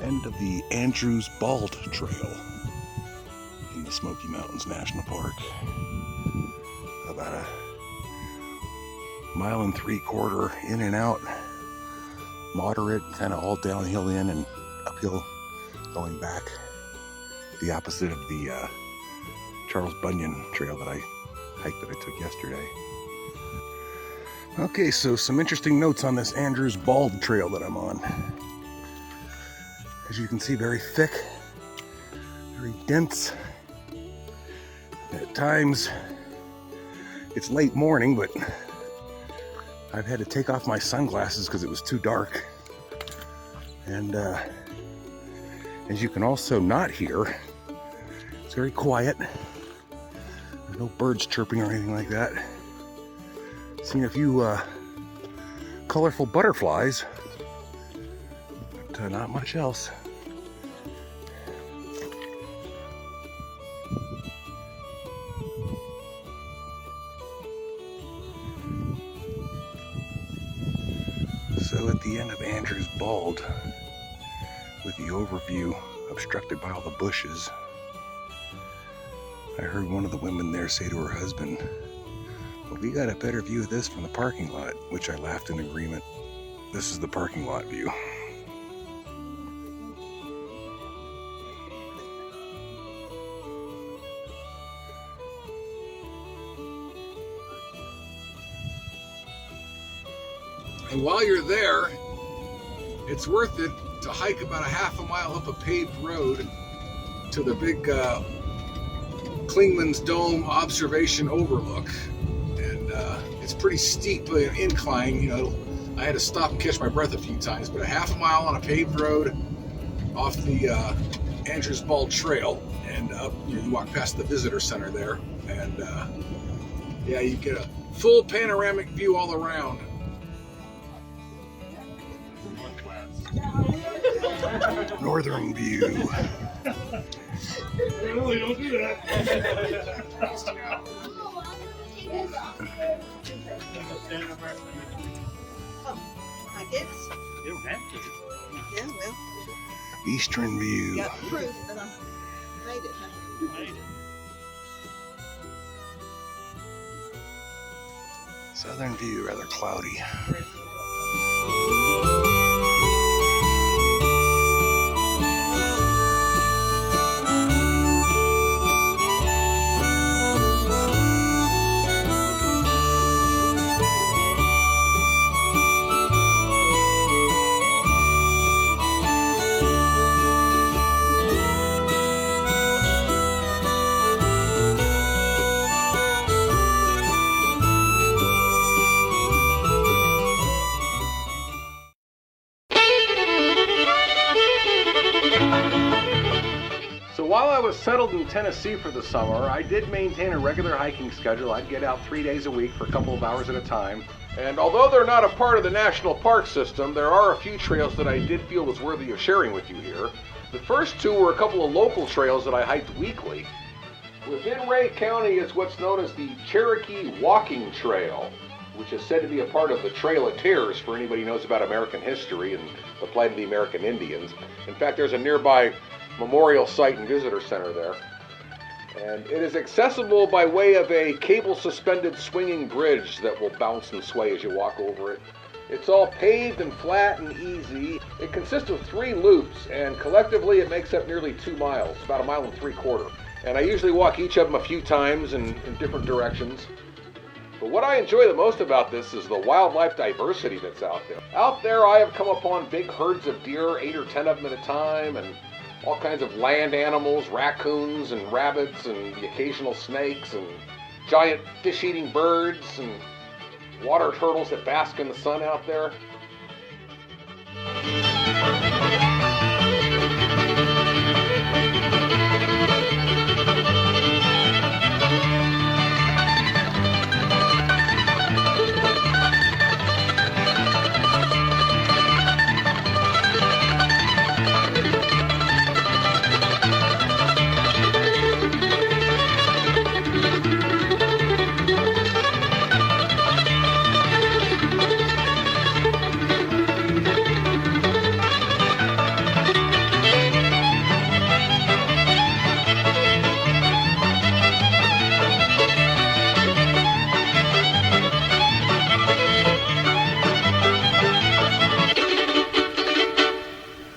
end of the Andrews Bald Trail in the Smoky Mountains National Park. About a 1.75 miles in and out, moderate, kind of all downhill in and uphill going back. The opposite of the Charles Bunyan Trail that I hiked that I took yesterday. Okay, so some interesting notes on this Andrews Bald Trail that I'm on. As you can see, very thick, very dense. At times, it's late morning, but I've had to take off my sunglasses because it was too dark. And as you can also not hear, it's very quiet. There's no birds chirping or anything like that. Seen a few colorful butterflies, but not much else. So at the end of Andrews Bald, with the overview obstructed by all the bushes, I heard one of the women there say to her husband, "Well, we got a better view of this from the parking lot," which I laughed in agreement. This is the parking lot view. And while you're there, it's worth it to hike about a 1/2 mile up a paved road to the big Klingman's Dome observation overlook. And it's pretty steep incline. You know, I had to stop and catch my breath a few times, but a 1/2 mile on a paved road off the Andrews Bald Trail, and up, you walk past the visitor center there, and yeah, you get a full panoramic view all around. Northern view. Really, don't do that. Pockets? You don't have to. Yeah, well, Eastern view. got proof that I made it, huh? You made it. Southern view, rather cloudy. So while I was settled in Tennessee for the summer, I did maintain a regular hiking schedule. I'd get out 3 days a week for a couple of hours at a time. And although they're not a part of the national park system, there are a few trails that I did feel was worthy of sharing with you here. The first two were a couple of local trails that I hiked weekly. Within Rhea County is what's known as the Cherokee Walking Trail, which is said to be a part of the Trail of Tears for anybody who knows about American history and the plight of the American Indians. In fact, there's a nearby memorial site and visitor center there. And it is accessible by way of a cable-suspended swinging bridge that will bounce and sway as you walk over it. It's all paved and flat and easy. It consists of 3 loops, and collectively it makes up nearly 2 miles, about 1.75 miles. And I usually walk each of them a few times in different directions. But what I enjoy the most about this is the wildlife diversity that's out there. Out there I have come upon big herds of deer, 8 or 10 of them at a time, and all kinds of land animals, raccoons and rabbits and the occasional snakes and giant fish-eating birds and water turtles that bask in the sun out there.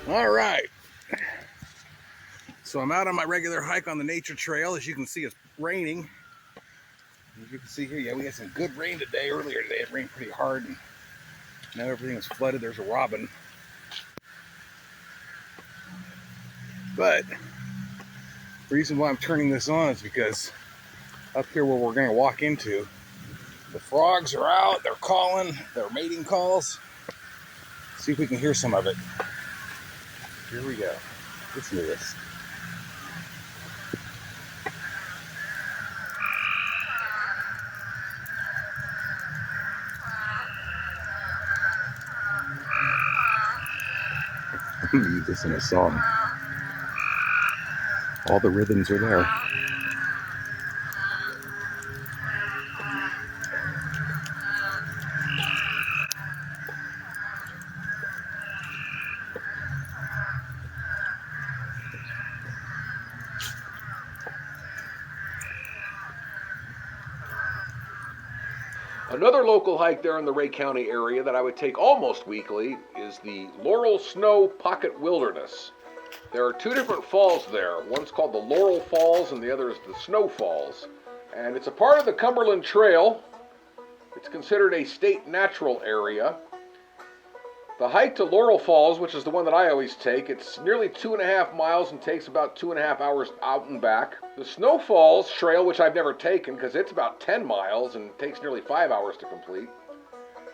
All right. So I'm out on my regular hike on the nature trail. As you can see, it's raining. As you can see here, yeah, we had some good rain today. Earlier today, it rained pretty hard, and now everything is flooded. There's a robin. But the reason why I'm turning this on is because up here where we're going to walk into, the frogs are out. They're calling. They're mating calls. See if we can hear some of it. Here we go. Listen to this. I'm going to use this in a song. All the rhythms are there. Another local hike there in the Rhea County area that I would take almost weekly is the Laurel Snow Pocket Wilderness. There are 2 different falls there. One's called the Laurel Falls and the other is the Snow Falls. And it's a part of the Cumberland Trail. It's considered a state natural area. The hike to Laurel Falls, which is the one that I always take, it's nearly 2.5 miles and takes about 2.5 hours out and back. The Snow Falls Trail, which I've never taken because it's about 10 miles and takes nearly 5 hours to complete.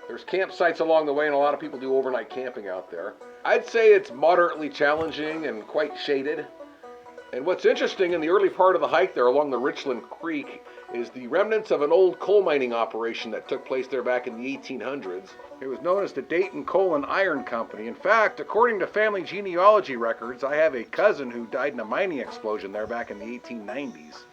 There's campsites along the way and a lot of people do overnight camping out there. I'd say it's moderately challenging and quite shaded. And what's interesting in the early part of the hike there along the Richland Creek is the remnants of an old coal mining operation that took place there back in the 1800s. It was known as the Teton Coal and Iron Company. In fact, according to family genealogy records, I have a cousin who died in a mining explosion there back in the 1890s.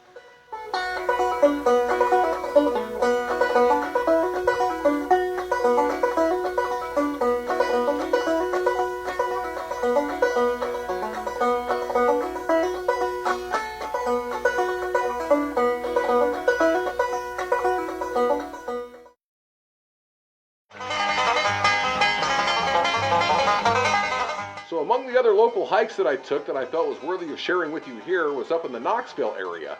couple hikes that I took that I felt was worthy of sharing with you here was up in the Knoxville area.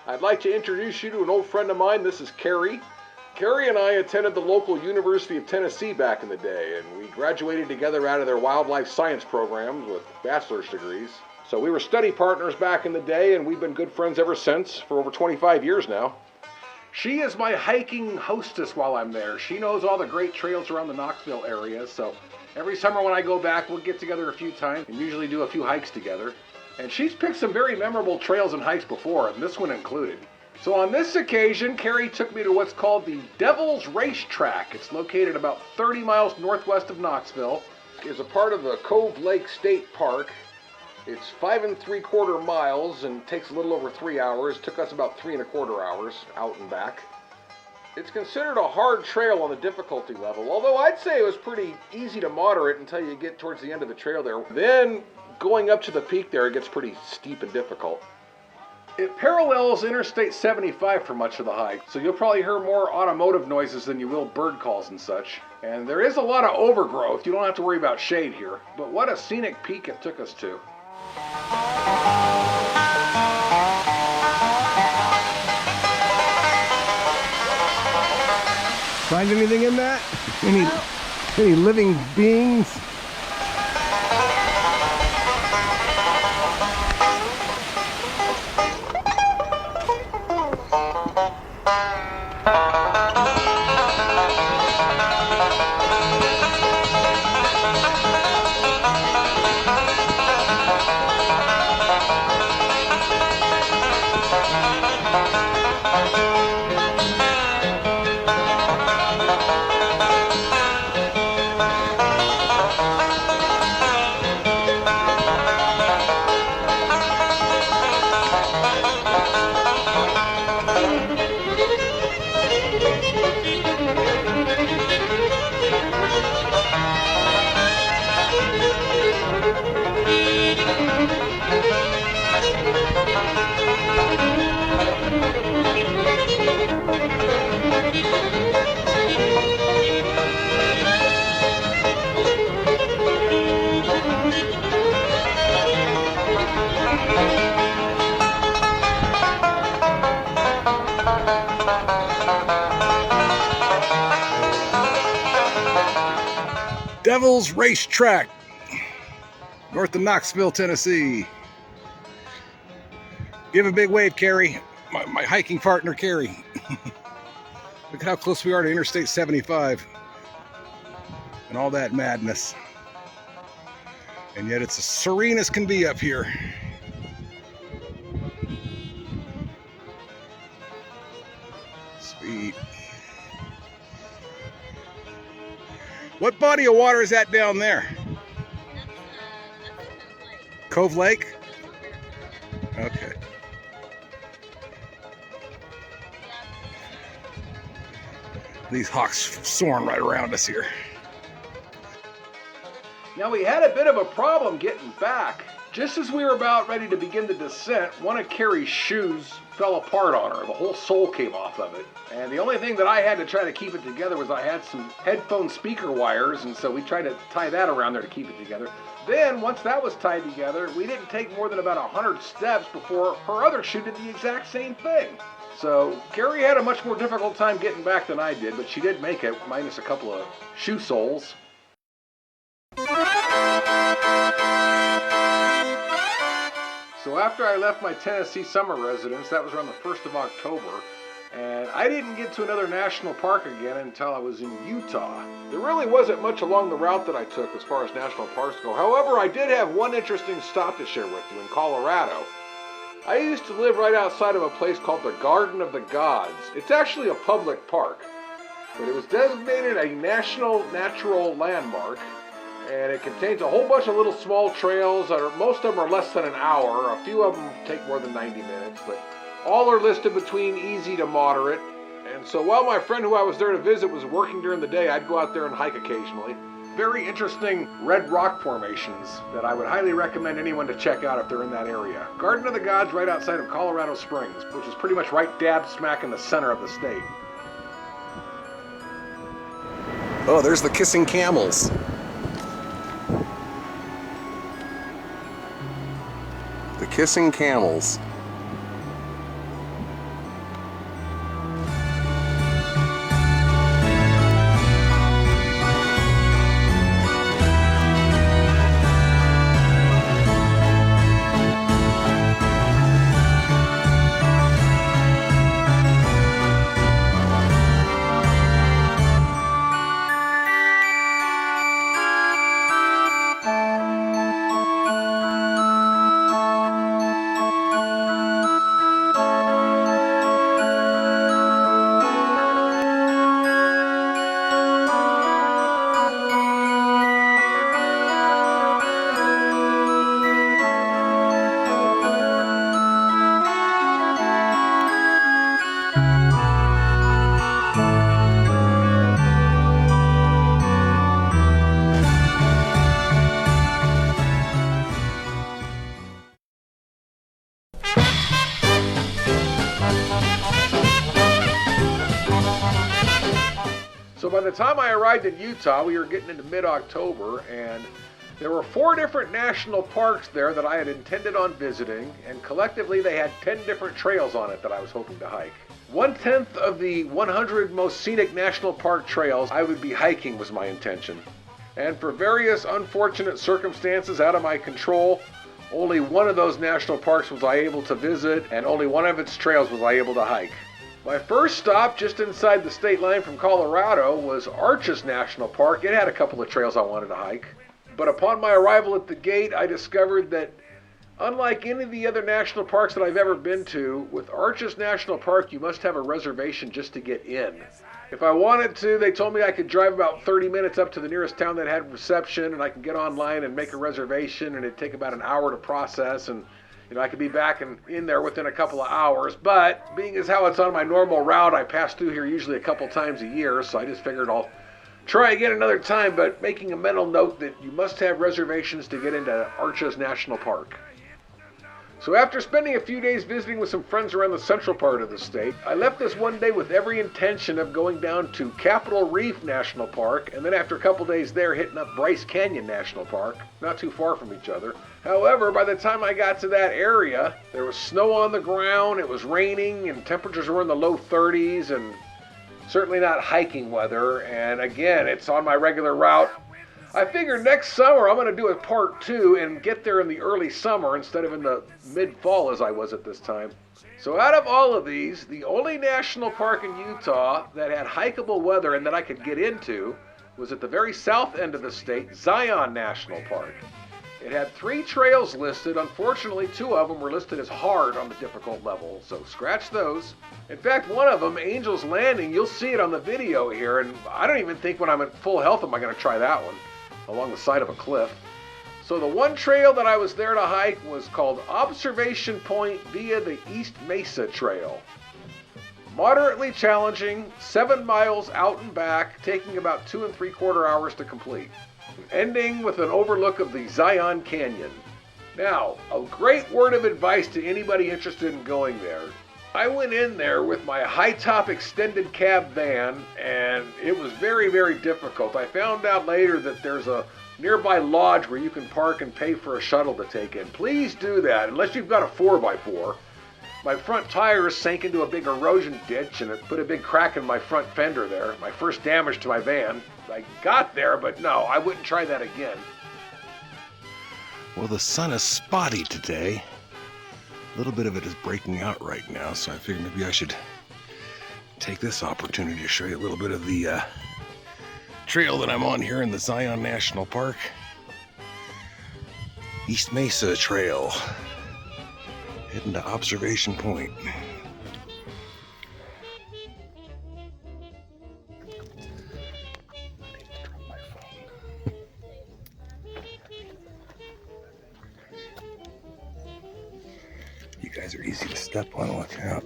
I'd like to introduce you to an old friend of mine. This is Carrie. Carrie and I attended the local University of Tennessee back in the day, and we graduated together out of their wildlife science programs with bachelor's degrees. So we were study partners back in the day, and we've been good friends ever since for over 25 years now. She is my hiking hostess while I'm there. She knows all the great trails around the Knoxville area, so every summer when I go back, we'll get together a few times and usually do a few hikes together. And she's picked some very memorable trails and hikes before, and this one included. So on this occasion, Carrie took me to what's called the Devil's Racetrack. It's located about 30 miles northwest of Knoxville. It's a part of the Cove Lake State Park. It's 5 3/4 miles and takes a little over 3 hours. Took us about 3 1/4 hours out and back. It's considered a hard trail on the difficulty level, although I'd say it was pretty easy to moderate until you get towards the end of the trail there. Then going up to the peak there, it gets pretty steep and difficult. It parallels Interstate 75 for much of the hike, so you'll probably hear more automotive noises than you will bird calls and such. And there is a lot of overgrowth. You don't have to worry about shade here. But what a scenic peak it took us to. Find anything in that? Any living beings? Devil's Racetrack, north of Knoxville, Tennessee. Give a big wave, Carrie. My hiking partner, Carrie. Look at how close we are to Interstate 75 and all that madness. And yet it's as serene as can be up here. Sweet. What body of water is that down there? Cove Lake? Okay. These hawks soaring right around us here. Now we had a bit of a problem getting back. Just as we were about ready to begin the descent, one of Carrie's shoes fell apart on her. The whole sole came off of it. And the only thing that I had to try to keep it together was I had some headphone speaker wires, and so we tried to tie that around there to keep it together. Then, once that was tied together, we didn't take more than about 100 steps before her other shoe did the exact same thing. So Carrie had a much more difficult time getting back than I did, but she did make it, minus a couple of shoe soles. So after I left my Tennessee summer residence, that was around the 1st of October, and I didn't get to another national park again until I was in Utah. There really wasn't much along the route that I took as far as national parks go. However, I did have one interesting stop to share with you in Colorado. I used to live right outside of a place called the Garden of the Gods. It's actually a public park, but it was designated a National Natural Landmark, and it contains a whole bunch of little small trails that are, most of them are less than an hour. A few of them take more than 90 minutes, but all are listed between easy to moderate. And so while my friend who I was there to visit was working during the day, I'd go out there and hike occasionally. Very interesting red rock formations that I would highly recommend anyone to check out if they're in that area. Garden of the Gods right outside of Colorado Springs, which is pretty much right dab smack in the center of the state. Oh, there's the kissing camels. Kissing camels. So by the time I arrived in Utah, we were getting into mid-October, and there were 4 different national parks there that I had intended on visiting, and collectively they had 10 different trails on it that I was hoping to hike. 1/10 of the 100 most scenic national park trails I would be hiking was my intention. And for various unfortunate circumstances out of my control, only one of those national parks was I able to visit, and only one of its trails was I able to hike. My first stop just inside the state line from Colorado was Arches National Park. It had a couple of trails I wanted to hike. But upon my arrival at the gate, I discovered that unlike any of the other national parks that I've ever been to, with Arches National Park, you must have a reservation just to get in. If I wanted to, they told me I could drive about 30 minutes up to the nearest town that had reception, and I could get online and make a reservation, and it'd take about an hour to process, and I could be back in there within a couple of hours. But being as how it's on my normal route, I pass through here usually a couple times a year, so I just figured I'll try again another time, but making a mental note that you must have reservations to get into Arches National Park. So after spending a few days visiting with some friends around the central part of the state, I left this one day with every intention of going down to Capitol Reef National Park, and then after a couple days there, hitting up Bryce Canyon National Park, not too far from each other. However, by the time I got to that area, there was snow on the ground, it was raining, and temperatures were in the low 30s, and certainly not hiking weather. And again, it's on my regular route. I figured next summer I'm going to do a part 2 and get there in the early summer instead of in the mid-fall as I was at this time. So out of all of these, the only national park in Utah that had hikeable weather and that I could get into was at the very south end of the state, Zion National Park. It had 3 trails listed. Unfortunately, 2 of them were listed as hard on the difficult level, so scratch those. In fact, one of them, Angel's Landing, you'll see it on the video here, and I don't even think when I'm at full health am I going to try that one, along the side of a cliff. So the one trail that I was there to hike was called Observation Point via the East Mesa Trail. Moderately challenging, 7 miles out and back, taking about 2 3/4 hours to complete, ending with an overlook of the Zion Canyon. Now, a great word of advice to anybody interested in going there. I went in there with my high-top extended cab van, and it was very, very difficult. I found out later that there's a nearby lodge where you can park and pay for a shuttle to take in. Please do that, unless you've got a 4x4. My front tires sank into a big erosion ditch, and it put a big crack in my front fender there. My first damage to my van. I got there, but no, I wouldn't try that again. Well, the sun is spotty today. A little bit of it is breaking out right now, so I figured maybe I should take this opportunity to show you a little bit of the trail that I'm on here in the Zion National Park. East Mesa Trail, heading to Observation Point. You guys are easy to step on, watch out.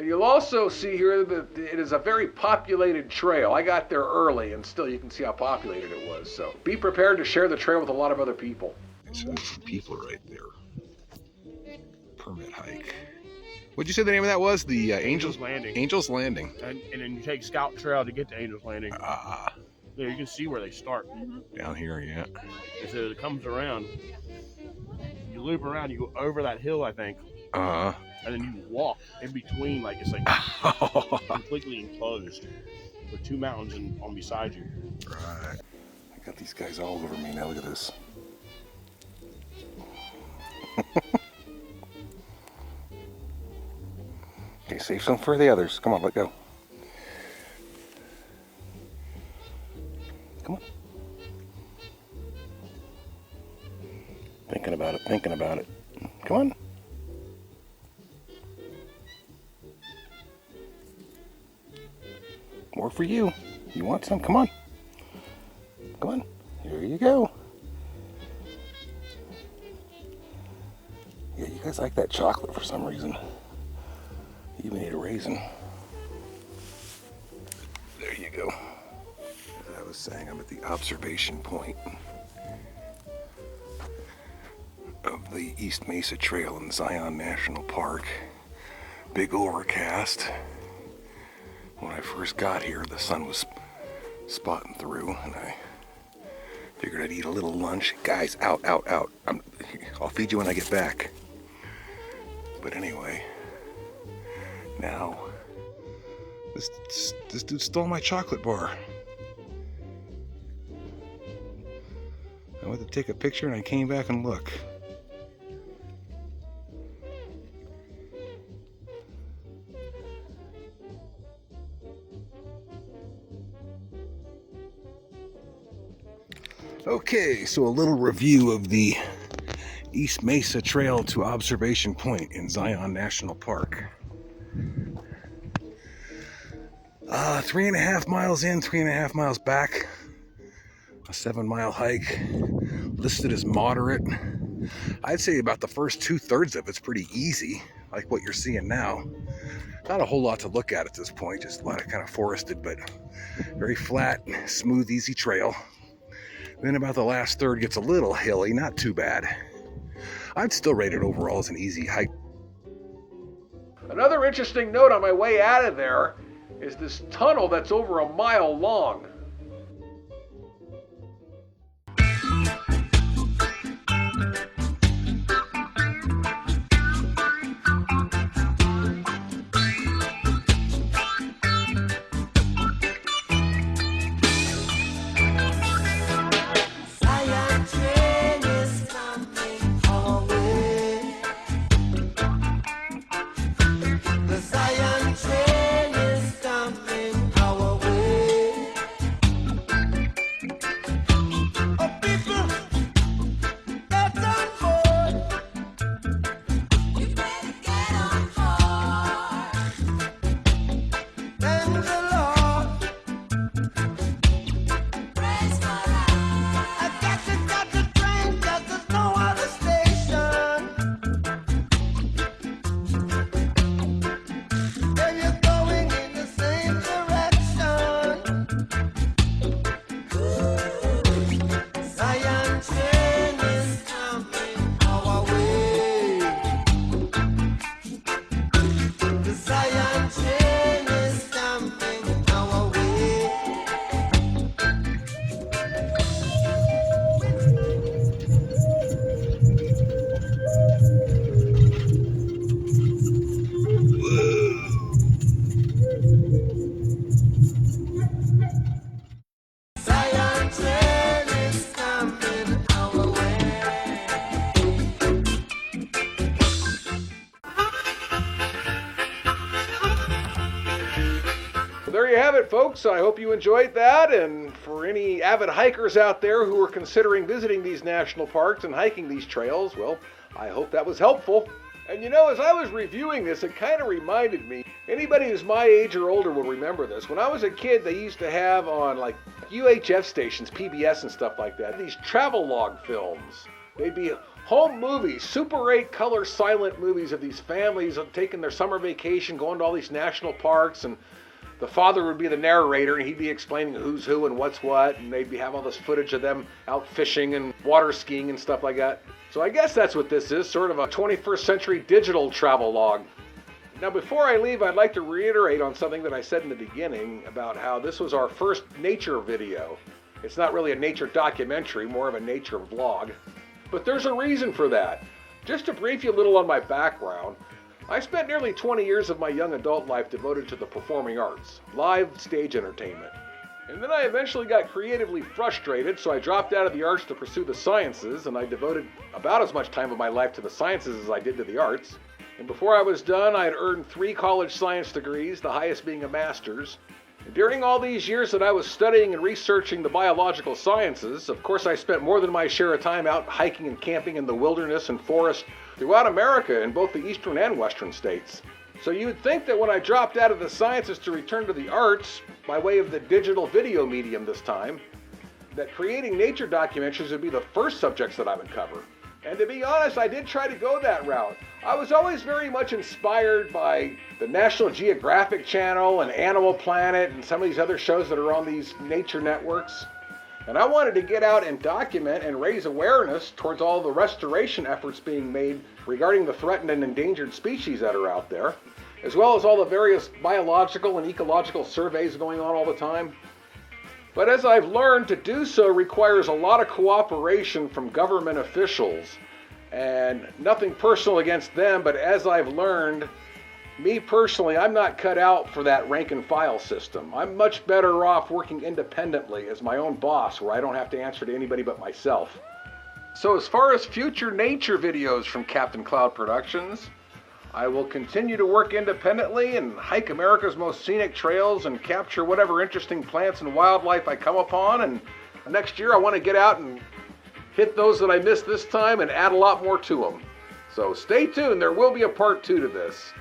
you'll also see here that it is a very populated trail. I got there early, and still you can see how populated it was. So be prepared to share the trail with a lot of other people. So there's some people right there. Permit hike. What'd you say the name of that was? The Angel's Landing. Angel's Landing. And then you take Scout Trail to get to Angel's Landing. Ah. There, you can see where they start. Down here, yeah. And so it comes around. You loop around, you go over that hill, I think. Uh-huh. And then you walk in between, like it's like completely enclosed with two mountains on beside you. Right. I got these guys all over me now. Look at this. Okay, save some for the others. Come on, let go. Come on. Thinking about it, thinking about it. Come on. More for you. You want some? Come on. Come on. Here you go. Yeah, you guys like that chocolate for some reason. You even ate a raisin. There you go. As I was saying, I'm at the observation point of the East Mesa Trail in Zion National Park. Big overcast. When I first got here, the sun was spotting through, and I figured I'd eat a little lunch. Guys, out. I'll feed you when I get back. But anyway, now this dude stole my chocolate bar. I went to take a picture, and I came back and look. Okay, so a little review of the East Mesa Trail to Observation Point in Zion National Park. 3.5 miles in, 3.5 miles back. A 7-mile hike, listed as moderate. I'd say about the first 2/3 of it's pretty easy, like what you're seeing now. Not a whole lot to look at this point, just a lot of kind of forested, but very flat, smooth, easy trail. Then about the last third gets a little hilly, not too bad. I'd still rate it overall as an easy hike. Another interesting note on my way out of there is this tunnel that's over 1 mile long. There you have it, folks. I hope you enjoyed that. And for any avid hikers out there who are considering visiting these national parks and hiking these trails, well, I hope that was helpful. And you know, as I was reviewing this, it kind of reminded me, anybody who's my age or older will remember this. When I was a kid, they used to have on like UHF stations, PBS and stuff like that, these travel log films. They'd be Home movies, Super 8 color silent movies of these families taking their summer vacation, going to all these national parks, and the father would be the narrator, and he'd be explaining who's who and what's what, and they'd have all this footage of them out fishing and water skiing and stuff like that. So I guess that's what this is, sort of a 21st century digital travel log. Now before I leave, I'd like to reiterate on something that I said in the beginning about how this was our first nature video. It's not really a nature documentary, more of a nature vlog. But there's a reason for that. Just to brief you a little on my background, I spent nearly 20 years of my young adult life devoted to the performing arts, live stage entertainment. And then I eventually got creatively frustrated, so I dropped out of the arts to pursue the sciences, and I devoted about as much time of my life to the sciences as I did to the arts. And before I was done, I had earned 3 college science degrees, the highest being a master's. And during all these years that I was studying and researching the biological sciences, of course I spent more than my share of time out hiking and camping in the wilderness and forest throughout America in both the eastern and western states. So you would think that when I dropped out of the sciences to return to the arts, by way of the digital video medium this time, that creating nature documentaries would be the first subjects that I would cover. And to be honest, I did try to go that route. I was always very much inspired by the National Geographic Channel and Animal Planet and some of these other shows that are on these nature networks. And I wanted to get out and document and raise awareness towards all the restoration efforts being made regarding the threatened and endangered species that are out there, as well as all the various biological and ecological surveys going on all the time. But as I've learned, to do so requires a lot of cooperation from government officials. And nothing personal against them, but as I've learned, me personally, I'm not cut out for that rank and file system. I'm much better off working independently as my own boss, where I don't have to answer to anybody but myself. So as far as future nature videos from Captain Cloud Productions, I will continue to work independently and hike America's most scenic trails and capture whatever interesting plants and wildlife I come upon. And next year I want to get out and hit those that I missed this time and add a lot more to them. So stay tuned, there will be a part 2 to this.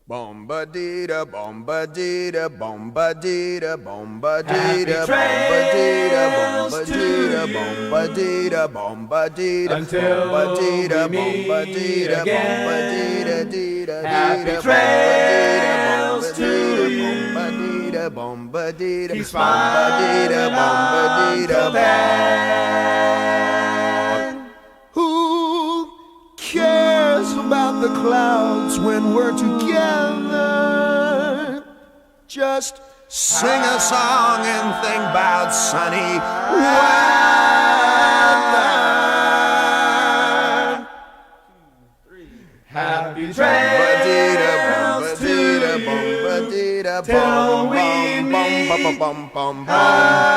Bomba-dee-da, bomba-dee-da, bomba-dee-da, bomba-dee-da, bomba-dee-da, bomba-dee-da, bomba-dee-da, bomba-dee-da, bomba-dee-da, bomba-dee-da, bomba-dee-da, happy trails to you. Bomba-dee-da, bomba-dee-da, bomba-dee-da, bomba-dee-da, bomba-dee-da. Who cares about the clouds when we're together? Just sing a song and think about sunny weather. Happy trails to you till we meet again.